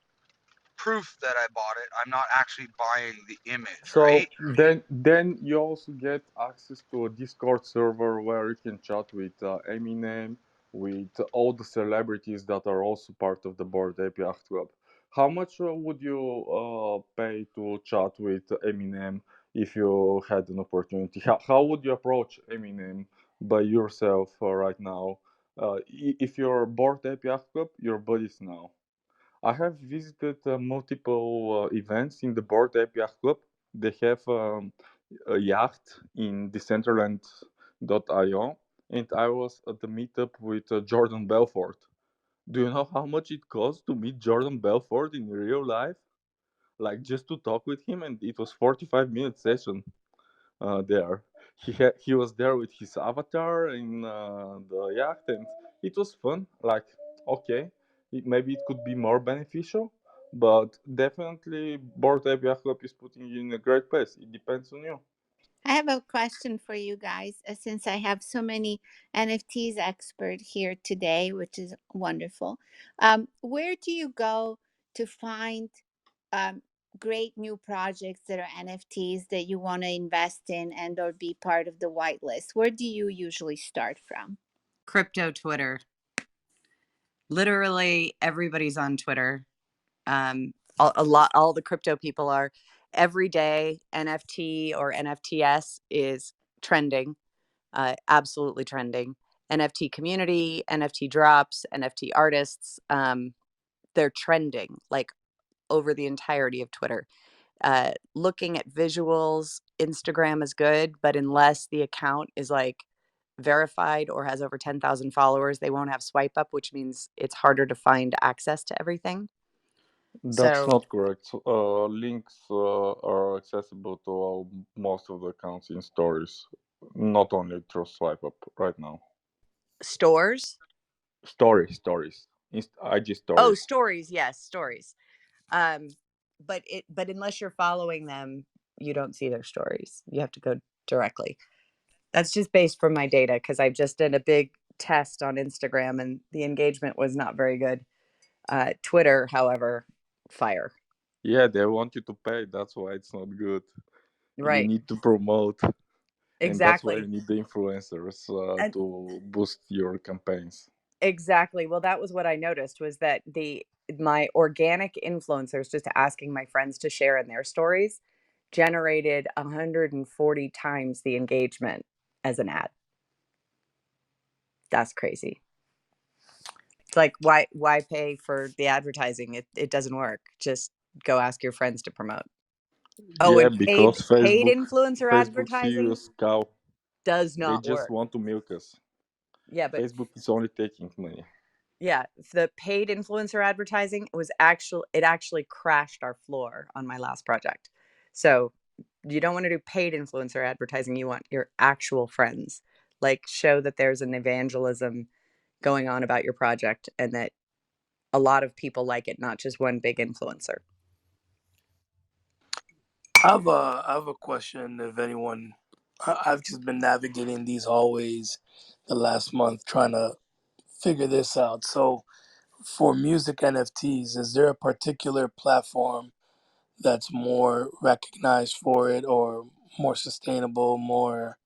proof that I bought it. I'm not actually buying the image, So right? then you also get access to a Discord server where you can chat with Eminem, with all the celebrities that are also part of the Bored Ape Yacht Club. How much would you pay to chat with Eminem if you had an opportunity? How would you approach Eminem by yourself right now? If you're Bored Ape Yacht Club, your buddies now. I have visited multiple events in the Bored Ape Yacht Club. They have a yacht in Decentraland.io, and I was at the meetup with Jordan Belfort. Do you know how much it costs to meet Jordan Belfort in real life? Like just to talk with him, and it was 45-minute session there. He was there with his avatar in the yacht, and it was fun. Like, okay, maybe it could be more beneficial, but definitely Bored Ape Yacht Club is putting you in a great place. It depends on you. I have a question for you guys, since I have so many NFTs expert here today, which is wonderful. Where do you go to find um, great new projects that are NFTs that you want to invest in and or be part of the whitelist? Where do you usually start from? Crypto Twitter. Literally everybody's on Twitter. All the crypto people are. Every day NFT or NFTs is trending, absolutely trending. NFT community, NFT drops, NFT artists, they're trending like over the entirety of Twitter. Looking at visuals, Instagram is good, but unless the account is like verified or has over 10,000 followers, they won't have swipe up, which means it's harder to find access to everything. That's So not correct. Links are accessible to most of the accounts in stories, not only through swipe up right now. stores, Stories, IG oh, stories. stories, yes, stories. Um, but unless you're following them, you don't see their stories. You have to go directly. That's just based from my data because I just did a big test on Instagram and the engagement was not very good. Twitter, however, fire. Yeah, they want you to pay. That's why it's not good. You Right. need to promote, and that's why you Exactly. need the influencers And to boost your campaigns. exactly. Well, that was what I noticed was that the my organic influencers just asking my friends to share in their stories generated 140 times the engagement as an ad. That's crazy. It's like why pay for the advertising? It doesn't work. Just go ask your friends to promote. Oh, Yeah, and because paid Facebook, influencer Facebook see you advertising as cow. does They not just work. want to milk us. Yeah, but Facebook is only taking money. yeah, the paid influencer advertising was actually crashed our floor on my last project. So you don't want to do paid influencer advertising. You want your actual friends. Like show that there's an evangelism going on about your project and that a lot of people like it, not just one big influencer. I have a question. If anyone, I've just been navigating these hallways the last month trying to figure this out. So, for music NFTs, is there a particular platform that's more recognized for it, or more sustainable, more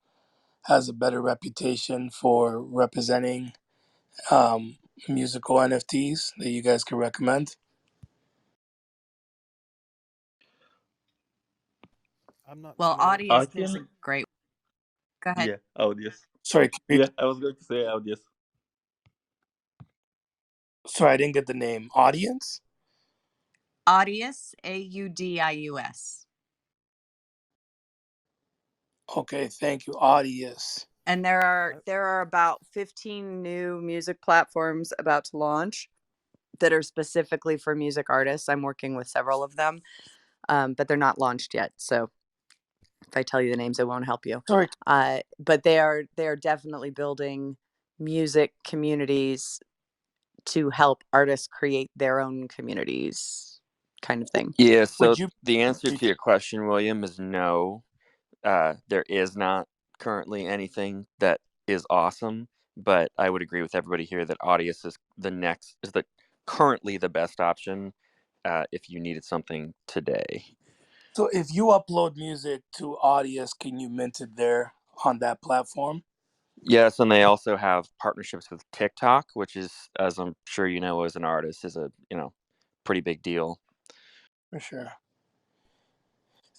has a better reputation for representing um, musical NFTs that you guys can recommend? I'm not Well, familiar. I Audius is think, a great. Go ahead. yeah, Audius. Sorry, Yeah, I was going to say Audius. sorry, I didn't get the name. Audience? Audius, Audius. Okay, thank you. Audius. And I, there are about 15 new music platforms about to launch that are specifically for music artists. I'm working with several of them, but they're not launched yet. So if I tell you the names, it won't help you. Sorry. But they are definitely building music communities to help artists create their own communities, kind of thing. Yeah, so Would you the answer be to your question, William, is no. There is not currently anything that is awesome, but I would agree with everybody here that Audius is the currently the best option if you needed something today. so if you upload music to Audius, can you mint it there on that platform? Yes, and they also have partnerships with TikTok, which is, as I'm sure you know, as an artist, is a pretty big deal. For sure.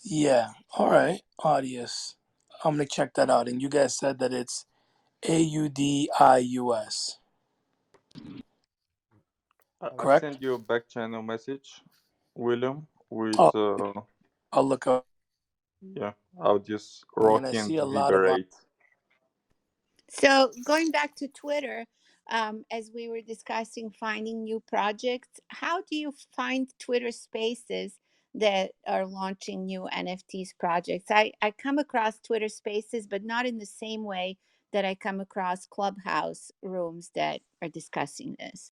Yeah. All right. Audius. I'm gonna check that out. And you guys said that it's AUDIUS, I I was correct? send you a back channel message, William, with Oh, I'll look up. yeah, Audius, And I Rocky, and see a lot of Viberate. So going back to Twitter, as we were discussing finding new projects, how do you find Twitter spaces that are launching new NFTs projects? I come across Twitter spaces, but not in the same way that I come across Clubhouse rooms that are discussing this.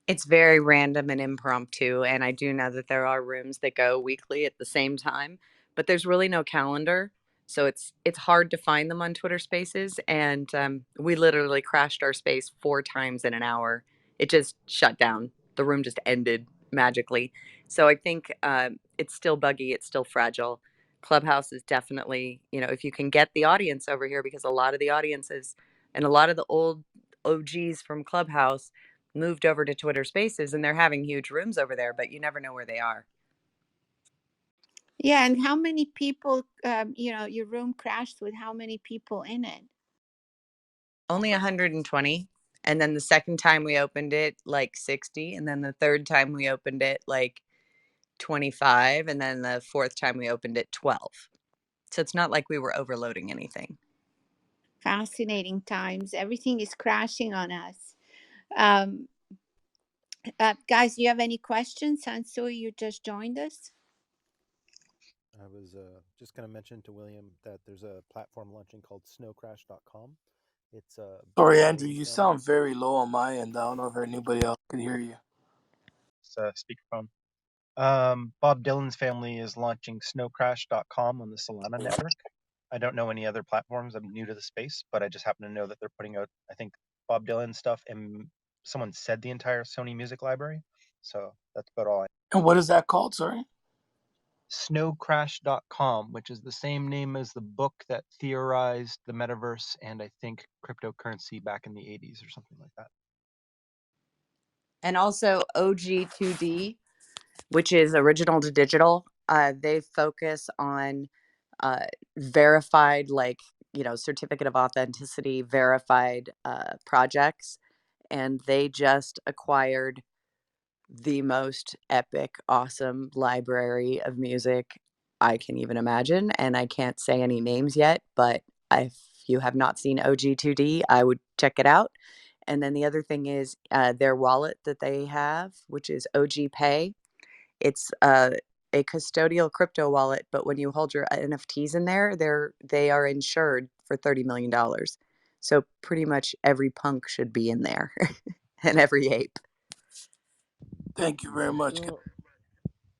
It's very random and impromptu, and I do know that there are rooms that go weekly at the same time, but there's really no calendar, so it's hard to find them on Twitter Spaces. And we literally crashed our space 4 times in an hour. It just shut down. The room just ended magically. So I think it's still buggy. It's still fragile. Clubhouse is definitely, if you can get the audience over here, because a lot of the audiences and a lot of the old OGs from Clubhouse moved over to Twitter Spaces and they're having huge rooms over there, but you never know where they are. Yeah, and how many people, your room crashed with how many people in it? Only 120. And then the second time we opened it, like 60. And then the third time we opened it, like 25. And then the fourth time we opened it, 12. So it's not like we were overloading anything. Fascinating times. Everything is crashing on us. Um, guys, do you have any questions? Sansu, you just joined us. I was just going to mention to William that there's a platform launching called snowcrash.com. It's Sorry, by Andrew, a you family. sound very low on my end. I don't know if anybody else could hear you. Speakerphone. Bob Dylan's family is launching snowcrash.com on the Solana network. I don't know any other platforms. I'm new to the space, but I just happen to know that they're putting out, I think, Bob Dylan stuff, and someone said the entire Sony music library. So that's about all. And what is that called? Sorry. Snowcrash.com, which is the same name as the book that theorized the metaverse and I think cryptocurrency back in the 80s or something like that. And also OG2D, which is original to digital. They focus on verified, like, certificate of authenticity verified projects. And they just acquired the most epic, awesome library of music I can even imagine. And I can't say any names yet, but if you have not seen OG2D, I would check it out. And then the other thing is their wallet that they have, which is OG Pay. It's a custodial crypto wallet, but when you hold your NFTs in there, they are insured for $30 million. So pretty much every punk should be in there, and every ape. Thank you Is very it much.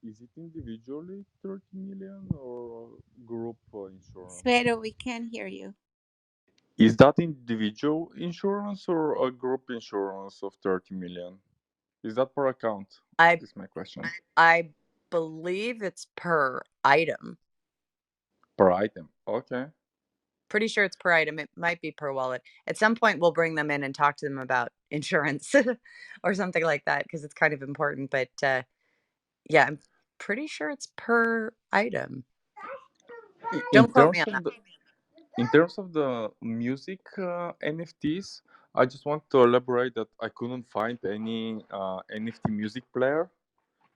is it individually 30 million or group insurance? Sweto, we can't hear you. Is that individual insurance or a group insurance of 30 million? Is that per account? I Is my question. I believe it's per item. Per item. Okay. Pretty sure it's per item. It might be per wallet. At some point, we'll bring them in and talk to them about insurance or something like that because it's kind of important. But yeah, I'm pretty sure it's per item. In Don't quote me terms on that. of the music NFTs, I just want to elaborate that I couldn't find any NFT music player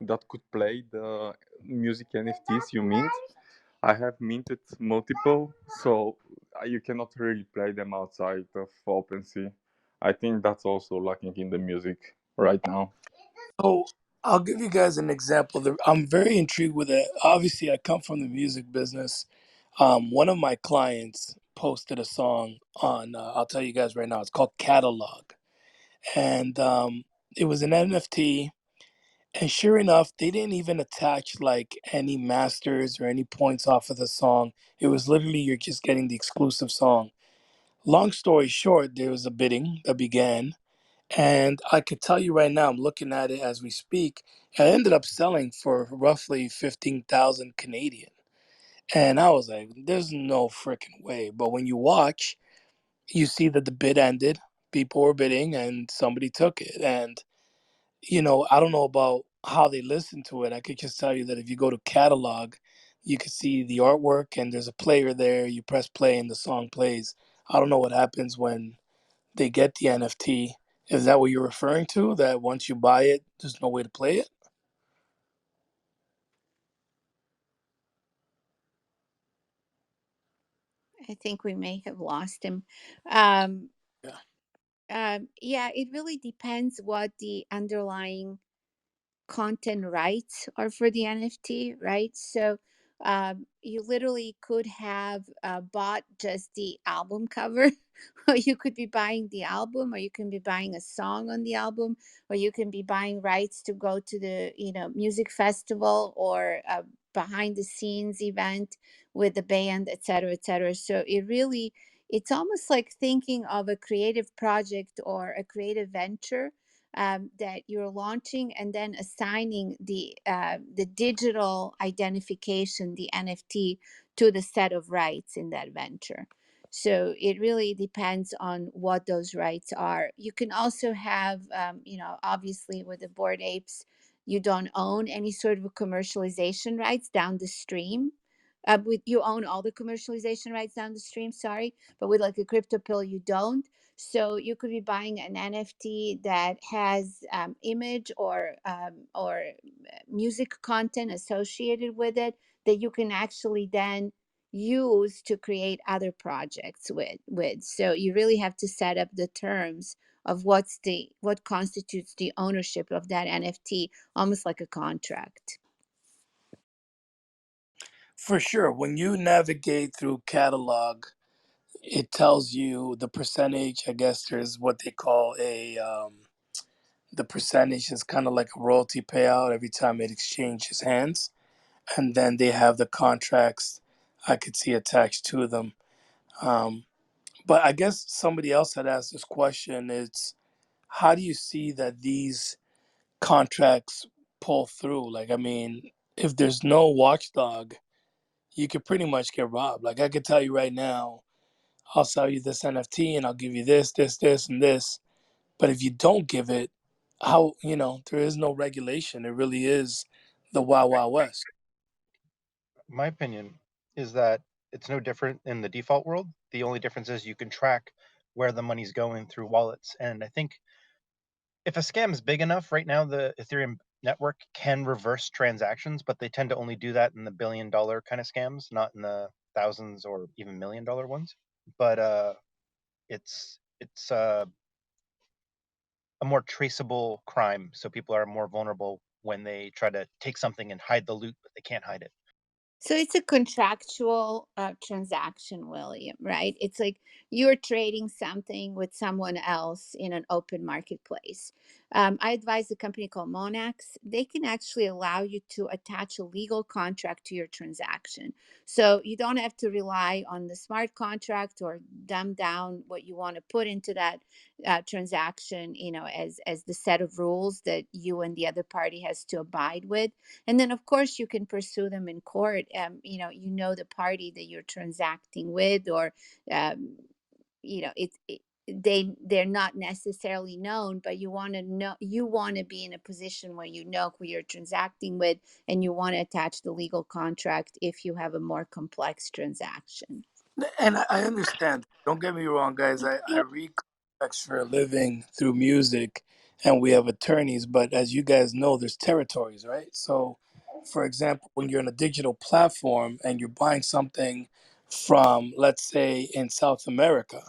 that could play the music NFTs you mint. I have minted multiple, so you cannot really play them outside of OpenSea. I think that's also lacking in the music right now. So I'll give you guys an example. I'm very intrigued with it. Obviously, I come from the music business. One of my clients posted a song on. I'll tell you guys right now. It's called Catalog, and it was an NFT. And sure enough, they didn't even attach like any masters or any points off of the song. It was literally you're just getting the exclusive song. Long story short, there was a bidding that began, and I could tell you right now, I'm looking at it as we speak. I ended up selling for roughly 15,000 Canadian. And I was like, there's no freaking way. But when you watch, you see that the bid ended, people were bidding, and somebody took it. And, I don't know about how they listen to it. I could just tell you that if you go to catalog, you can see the artwork and there's a player there. You press play and the song plays. I don't know what happens when they get the NFT. Is that what you're referring to? That once you buy it, there's no way to play it? I think we may have lost him. Um, Yeah. yeah, it really depends what the underlying content rights are for the NFT, right? So you literally could have bought just the album cover, or you could be buying the album, or you can be buying a song on the album, or you can be buying rights to go to the music festival or a behind the scenes event with the band, et cetera, et cetera. So it's almost like thinking of a creative project or a creative venture that you're launching, and then assigning the digital identification, the NFT, to the set of rights in that venture. So it really depends on what those rights are. You can also have, obviously with the Bored Apes, you don't own any sort of commercialization rights down the stream. You own all the commercialization rights down the stream, sorry, but with like a crypto pill, you don't. So you could be buying an NFT that has image or music content associated with it that you can actually then use to create other projects with. So you really have to set up the terms of what constitutes the ownership of that NFT, almost like a contract. For sure. When you navigate through catalog, it tells you the percentage. I guess there's what they call the percentage is kind of like a royalty payout every time it exchanges hands. And then they have the contracts I could see attached to them. Um, but I guess somebody else had asked this question. It's how do you see that these contracts pull through? Like, I mean, if there's no watchdog, you could pretty much get robbed. Like, I could tell you right now, I'll sell you this NFT and I'll give you this, this, this, and this. But if you don't give it, there is no regulation. It really is the Wild Wild West. My opinion is that it's no different in the default world. The only difference is you can track where the money's going through wallets. And I think if a scam is big enough, right now the Ethereum network can reverse transactions, but they tend to only do that in the $1 billion kind of scams, not in the thousands or even $1 million ones. but it's a more traceable crime, so people are more vulnerable when they try to take something and hide the loot, but they can't hide it. So it's a contractual transaction, William, right? It's like you're trading something with someone else in an open marketplace. I advise a company called Monax. They can actually allow you to attach a legal contract to your transaction. So you don't have to rely on the smart contract or dumb down what you want to put into that transaction, as the set of rules that you and the other party has to abide with. And then of course you can pursue them in court. The party that you're transacting with, or they're not necessarily known, but you want to be in a position where you know who you're transacting with, and you want to attach the legal contract if you have a more complex transaction. And I understand. Don't get me wrong, guys. I read contracts for a living through music, and we have attorneys. But as you guys know, there's territories, right? So, for example, when you're on a digital platform and you're buying something from, let's say, in South America,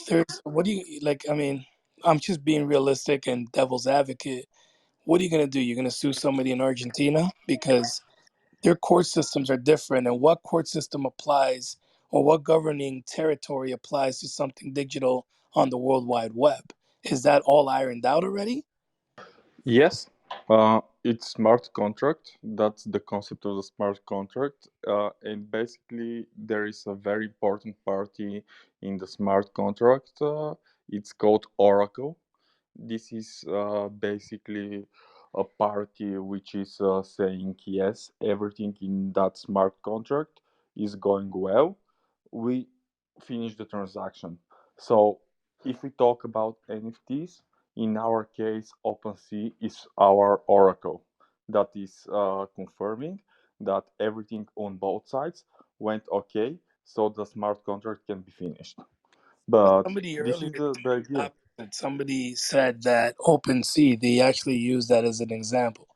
there's what do you like? I mean, I'm just being realistic and devil's advocate. What are you gonna do? You're gonna sue somebody in Argentina because their court systems are different, and what court system applies or what governing territory applies to something digital on the World Wide Web? Is that all ironed out already? Yes, it's smart contract. That's the concept of the smart contract. And basically, there is a very important party in the smart contract. It's called Oracle. This is basically a party which is saying yes, everything in that smart contract is going well. We finish the transaction. So if we talk about NFTs, in our case, OpenSea is our oracle that is confirming that everything on both sides went okay, so the smart contract can be finished. But But somebody this earlier is the idea. somebody said that OpenSea, they actually used that as an example.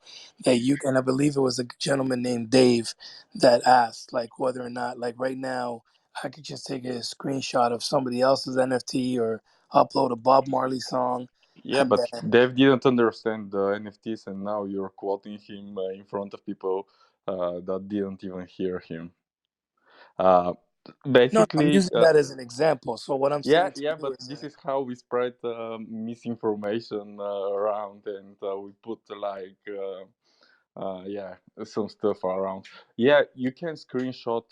That you and I believe it was a gentleman named Dave that asked like whether or not like right now I could just take a screenshot of somebody else's NFT or upload a Bob Marley song Yeah, and but then Dave didn't understand the NFTs, and now you're quoting him in front of people that didn't even hear him. Uh, no, I'm basically, using that as an example. So what I'm yeah, saying to yeah, you but is this that is how we spread misinformation around, and we put yeah, some stuff around. Yeah, you can screenshot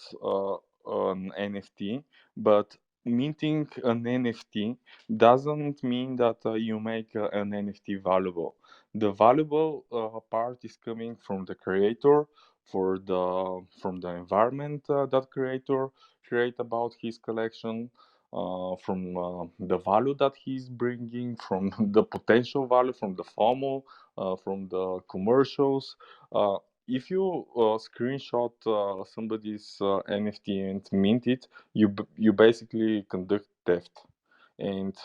an NFT, but minting an NFT doesn't mean that you make an NFT valuable. The valuable part is coming from the creator, from the environment that creator create about his collection, from the value that he's bringing, from the potential value, from the FOMO, from the commercials. If you screenshot somebody's NFT and mint it, you basically conduct theft. And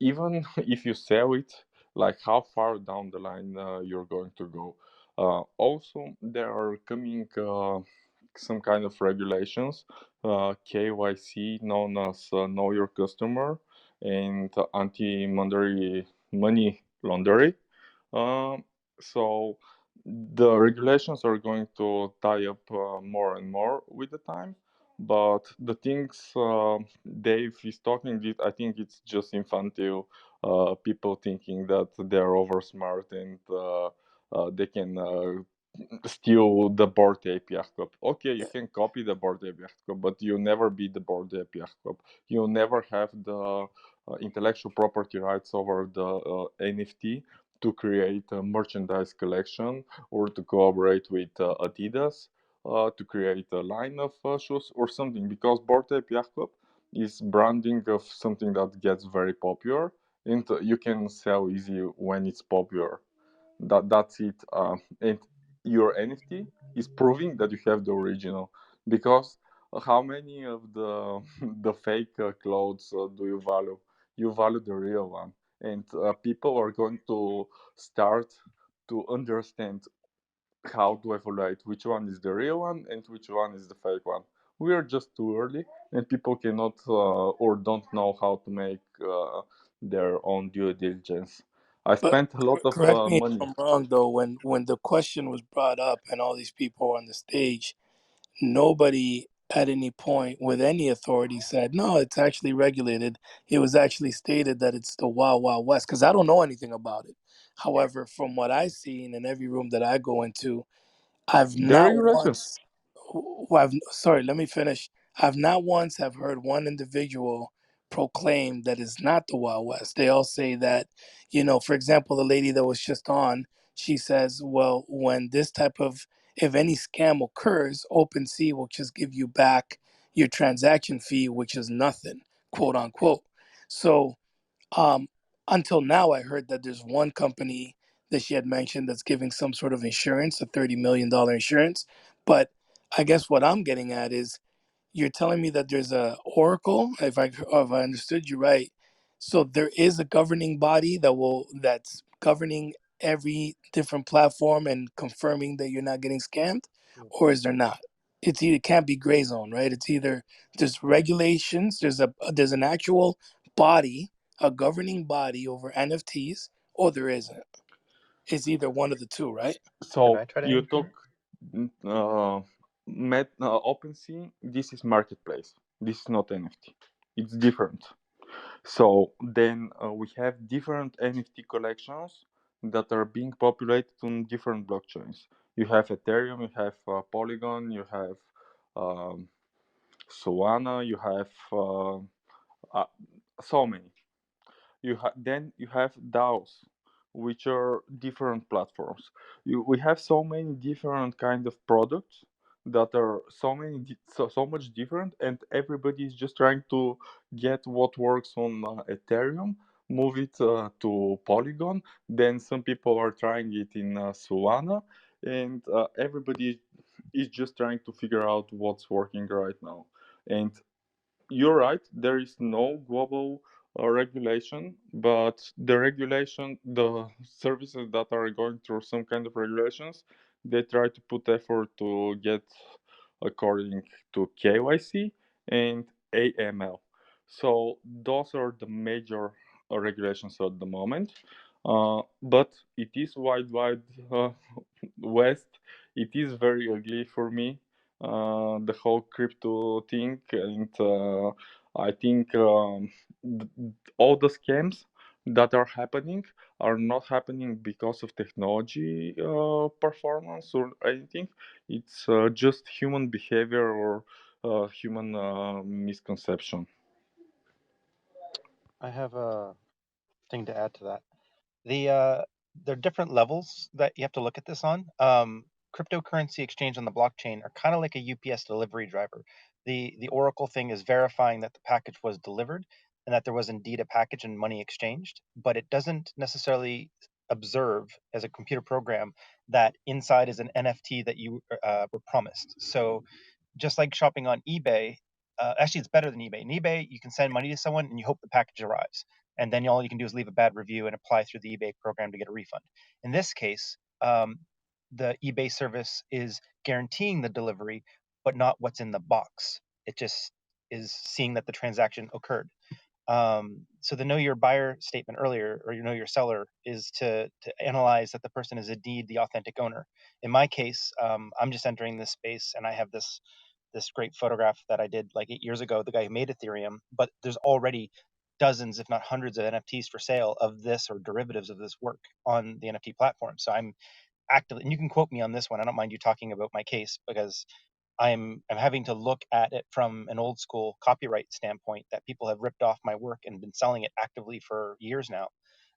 even if you sell it, like how far down the line you're going to go. Also, there are coming some kind of regulations, KYC, known as Know Your Customer, and money laundering. Um, so the regulations are going to tie up more and more with the time. But the things Dave is talking, I think it's just infantile people thinking that they're over smart and they can steal the board ape yacht club. Okay, you can copy the board ape yacht club, but you never be the board ape yacht club. You never have the intellectual property rights over the NFT to create a merchandise collection or to collaborate with Adidas to create a line of shoes or something, because board ape yacht club is branding of something that gets very popular and you can sell easy when it's popular. That's it. And your NFT is proving that you have the original, because how many of the the fake clothes do you value? You value the real one, and people are going to start to understand how to evaluate which one is the real one and which one is the fake one. We are just too early, and people cannot or don't know how to make their own due diligence. I But spent a lot of correct me if money. I'm wrong though. When the question was brought up and all these people were on the stage, nobody at any point with any authority said no. It's actually regulated. It was actually stated that it's the Wild Wild West because I don't know anything about it. However, from what I've seen in every room that I go into, I've The not regulations. once. I've sorry. Let me finish. I've not once have heard one individual proclaim that it's not the Wild West. They all say that, for example, the lady that was just on, she says, well, when this type of, if any scam occurs, OpenSea will just give you back your transaction fee, which is nothing, quote unquote. So um, until now, I heard that there's one company that she had mentioned that's giving some sort of insurance, a $30 million insurance. But I guess what I'm getting at is you're telling me that there's a Oracle, if I understood you right. So there is a governing body that's governing every different platform and confirming that you're not getting scammed, or is there not? It's either can't be gray zone, right? It's either there's regulations, there's an actual body, a governing body over NFTs, or there isn't. It's either one of the two, right? Can So I try to you answer? took OpenSea. This is marketplace. This is not NFT. It's different. So then we have different NFT collections that are being populated on different blockchains. You have Ethereum, you have Polygon, you have um, Solana, you have uh, so many. Then you have DAOs, which are different platforms. We have so many different kind of products that are so much different, and everybody is just trying to get what works on Ethereum, move it to Polygon. Then some people are trying it in Solana, and everybody is just trying to figure out what's working right now. And you're right, there is no global regulation, but the services that are going through some kind of regulations, they try to put effort to get according to KYC and AML. So those are the major regulations at the moment. But it is wide west. It is very ugly for me, the whole crypto thing, and I think th- all the scams that are happening are not happening because of technology performance or anything. It's just human behavior or human misconception. I have a thing to add to that. There are different levels that you have to look at this on. Cryptocurrency exchange on the blockchain are kind of like a UPS delivery driver. The Oracle thing is verifying that the package was delivered and that there was indeed a package and money exchanged, but it doesn't necessarily observe as a computer program that inside is an NFT that you were promised. So just like shopping on eBay, actually, it's better than eBay. In eBay, you can send money to someone and you hope the package arrives. And then all you can do is leave a bad review and apply through the eBay program to get a refund. In this case, the eBay service is guaranteeing the delivery, but not what's in the box. It just is seeing that the transaction occurred. So the know your buyer statement earlier, or you know your seller, is to analyze that the person is indeed the authentic owner. In my case, I'm just entering this space, and I have this great photograph that I did like 8 years ago. The guy who made Ethereum, but there's already dozens, if not hundreds, of NFTs for sale of this or derivatives of this work on the NFT platform. So I'm actively, and you can quote me on this one. I don't mind you talking about my case because I'm having to look at it from an old school copyright standpoint that people have ripped off my work and been selling it actively for years now.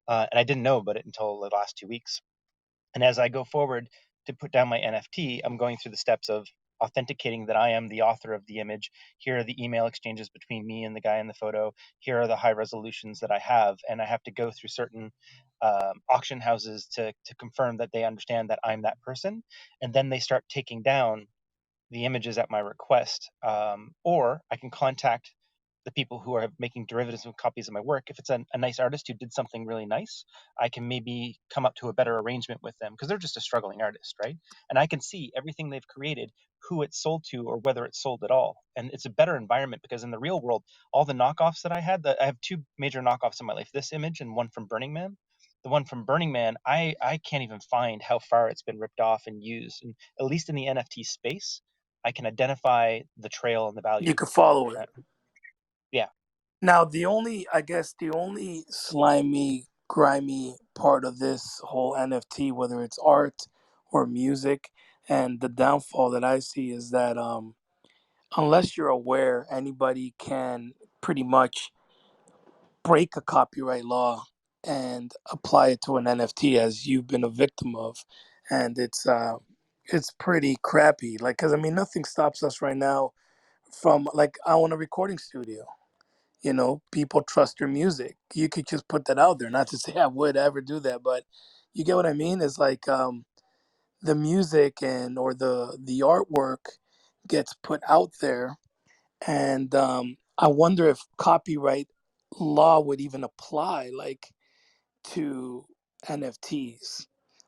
And I didn't know about it until the last 2 weeks. And as I go forward to put down my NFT, I'm going through the steps of authenticating that I am the author of the image. Here are the email exchanges between me and the guy in the photo. Here are the high resolutions that I have. And I have to go through certain auction houses to confirm that they understand that I'm that person. And then they start taking down the images at my request. Or I can contact the people who are making derivatives of copies of my work, if it's a nice artist who did something really nice, I can maybe come up to a better arrangement with them because they're just a struggling artist, right? And I can see everything they've created, who it's sold to, or whether it's sold at all. And it's a better environment because in the real world, all the knockoffs that I had, I have two major knockoffs in my life, this image and one from Burning Man. The one from Burning Man, I can't even find how far it's been ripped off and used. And at least in the NFT space, I can identify the trail and the You value. could follow it. Yeah. Now, I guess the only slimy, grimy part of this whole NFT, whether it's art or music, and the downfall that I see is that unless you're aware, anybody can pretty much break a copyright law and apply it to an NFT, as you've been a victim of, and it's pretty crappy. Like, cause I mean, nothing stops us right now from, like, I own a recording studio. You know, people trust your music. You could just put that out there. Not to say I would ever do that, but you get what I mean. It's like the music and or the artwork gets put out there, and I wonder if copyright law would even apply, like, to NFTs.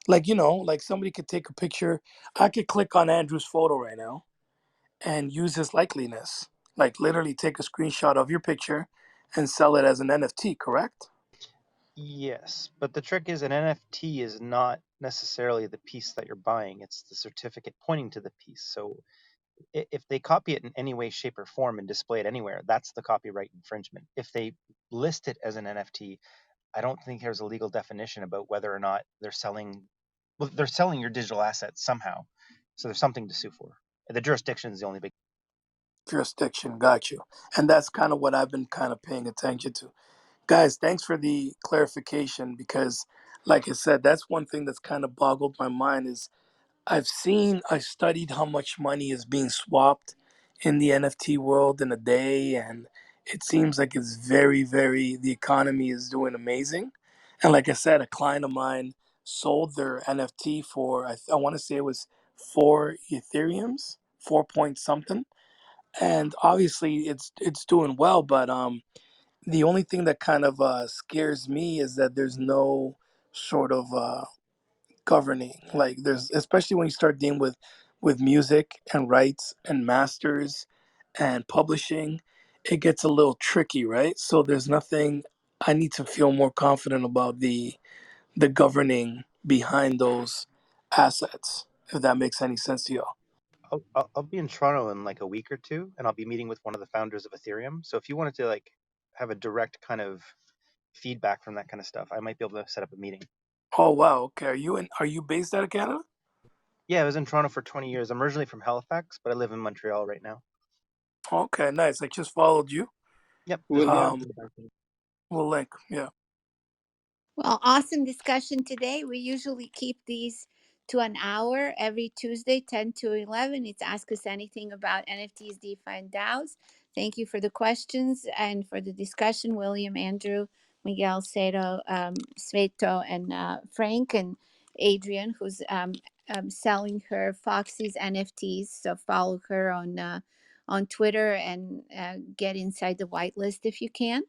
Like, you know, like somebody could take a picture. I could click on Andrew's photo right now and use his likeliness. Like, literally take a screenshot of your picture and sell it as an NFT, correct? Yes, but the trick is an NFT is not necessarily the piece that you're buying. It's the certificate pointing to the piece. So if they copy it in any way, shape, or form and display it anywhere, that's the copyright infringement. If they list it as an NFT, I don't think there's a legal definition about whether or not they're selling. Well, they're selling your digital assets somehow, so there's something to sue for. The jurisdiction is the only big. Jurisdiction, got you. And that's kind of what I've been kind of paying attention to. Guys, thanks for the clarification because, like I said, that's one thing that's kind of boggled my mind is I studied how much money is being swapped in the NFT world in a day, and it seems like it's the economy is doing amazing. And like I said, a client of mine sold their NFT for, I want to say it was 4 Ethereums, 4 point something. And obviously it's doing well, but the only thing that kind of scares me is that there's no sort of governing. Like, there's, especially when you start dealing with music and rights and masters and publishing, it gets a little tricky, right? So there's nothing. I need to feel more confident about the governing behind those assets, if that makes any sense to y'all. I'll be in Toronto in like a week or two, and I'll be meeting with one of the founders of Ethereum. So if you wanted to like have a direct kind of feedback from that kind of stuff, I might be able to set up a meeting. Oh wow, okay. Are you based out of Canada? Yeah, I was in Toronto for 20 years. I'm originally from Halifax, but I live in Montreal right now. Okay, nice. I just followed you. Yep, there's a link William. Um, to the back end. we'll link. Yeah. Well, awesome discussion today. We usually keep these to an hour every Tuesday, 10 to 11. It's Ask Us Anything about NFTs, DeFi, and DAOs. Thank you for the questions and for the discussion, William, Andrew, Miguel, Sveto, and Frank, and Adrian, who's selling her Foxy's NFTs. So follow her on Twitter and get inside the whitelist if you can.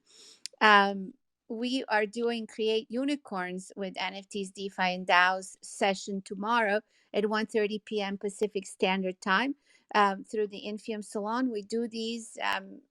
Um, we are doing Create Unicorns with NFTs, DeFi, and DAOs session tomorrow at 1:30 p.m. Pacific Standard Time through the Infiom Salon. We do these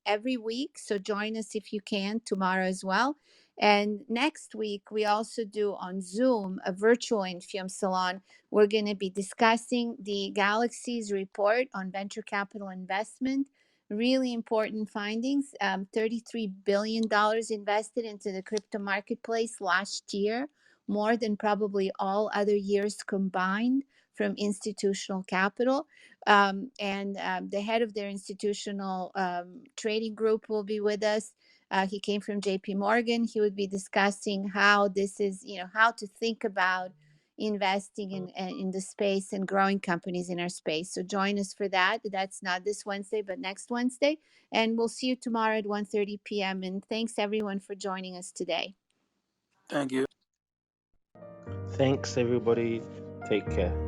every week, so join us if you can tomorrow as well. And next week, we also do on Zoom a virtual Infiom Salon. We're going to be discussing the Galaxy's report on venture capital investment. Really important findings. $33 billion invested into the crypto marketplace last year, more than probably all other years combined from institutional capital. And the head of their institutional trading group will be with us. He came from JP Morgan. He would be discussing how this is, how to think about investing in the space and growing companies in our space. So join us for that. That's not this Wednesday, but next Wednesday. And we'll see you tomorrow at 1:30 p.m. And thanks everyone for joining us today. Thank you. Thanks, everybody. Take care.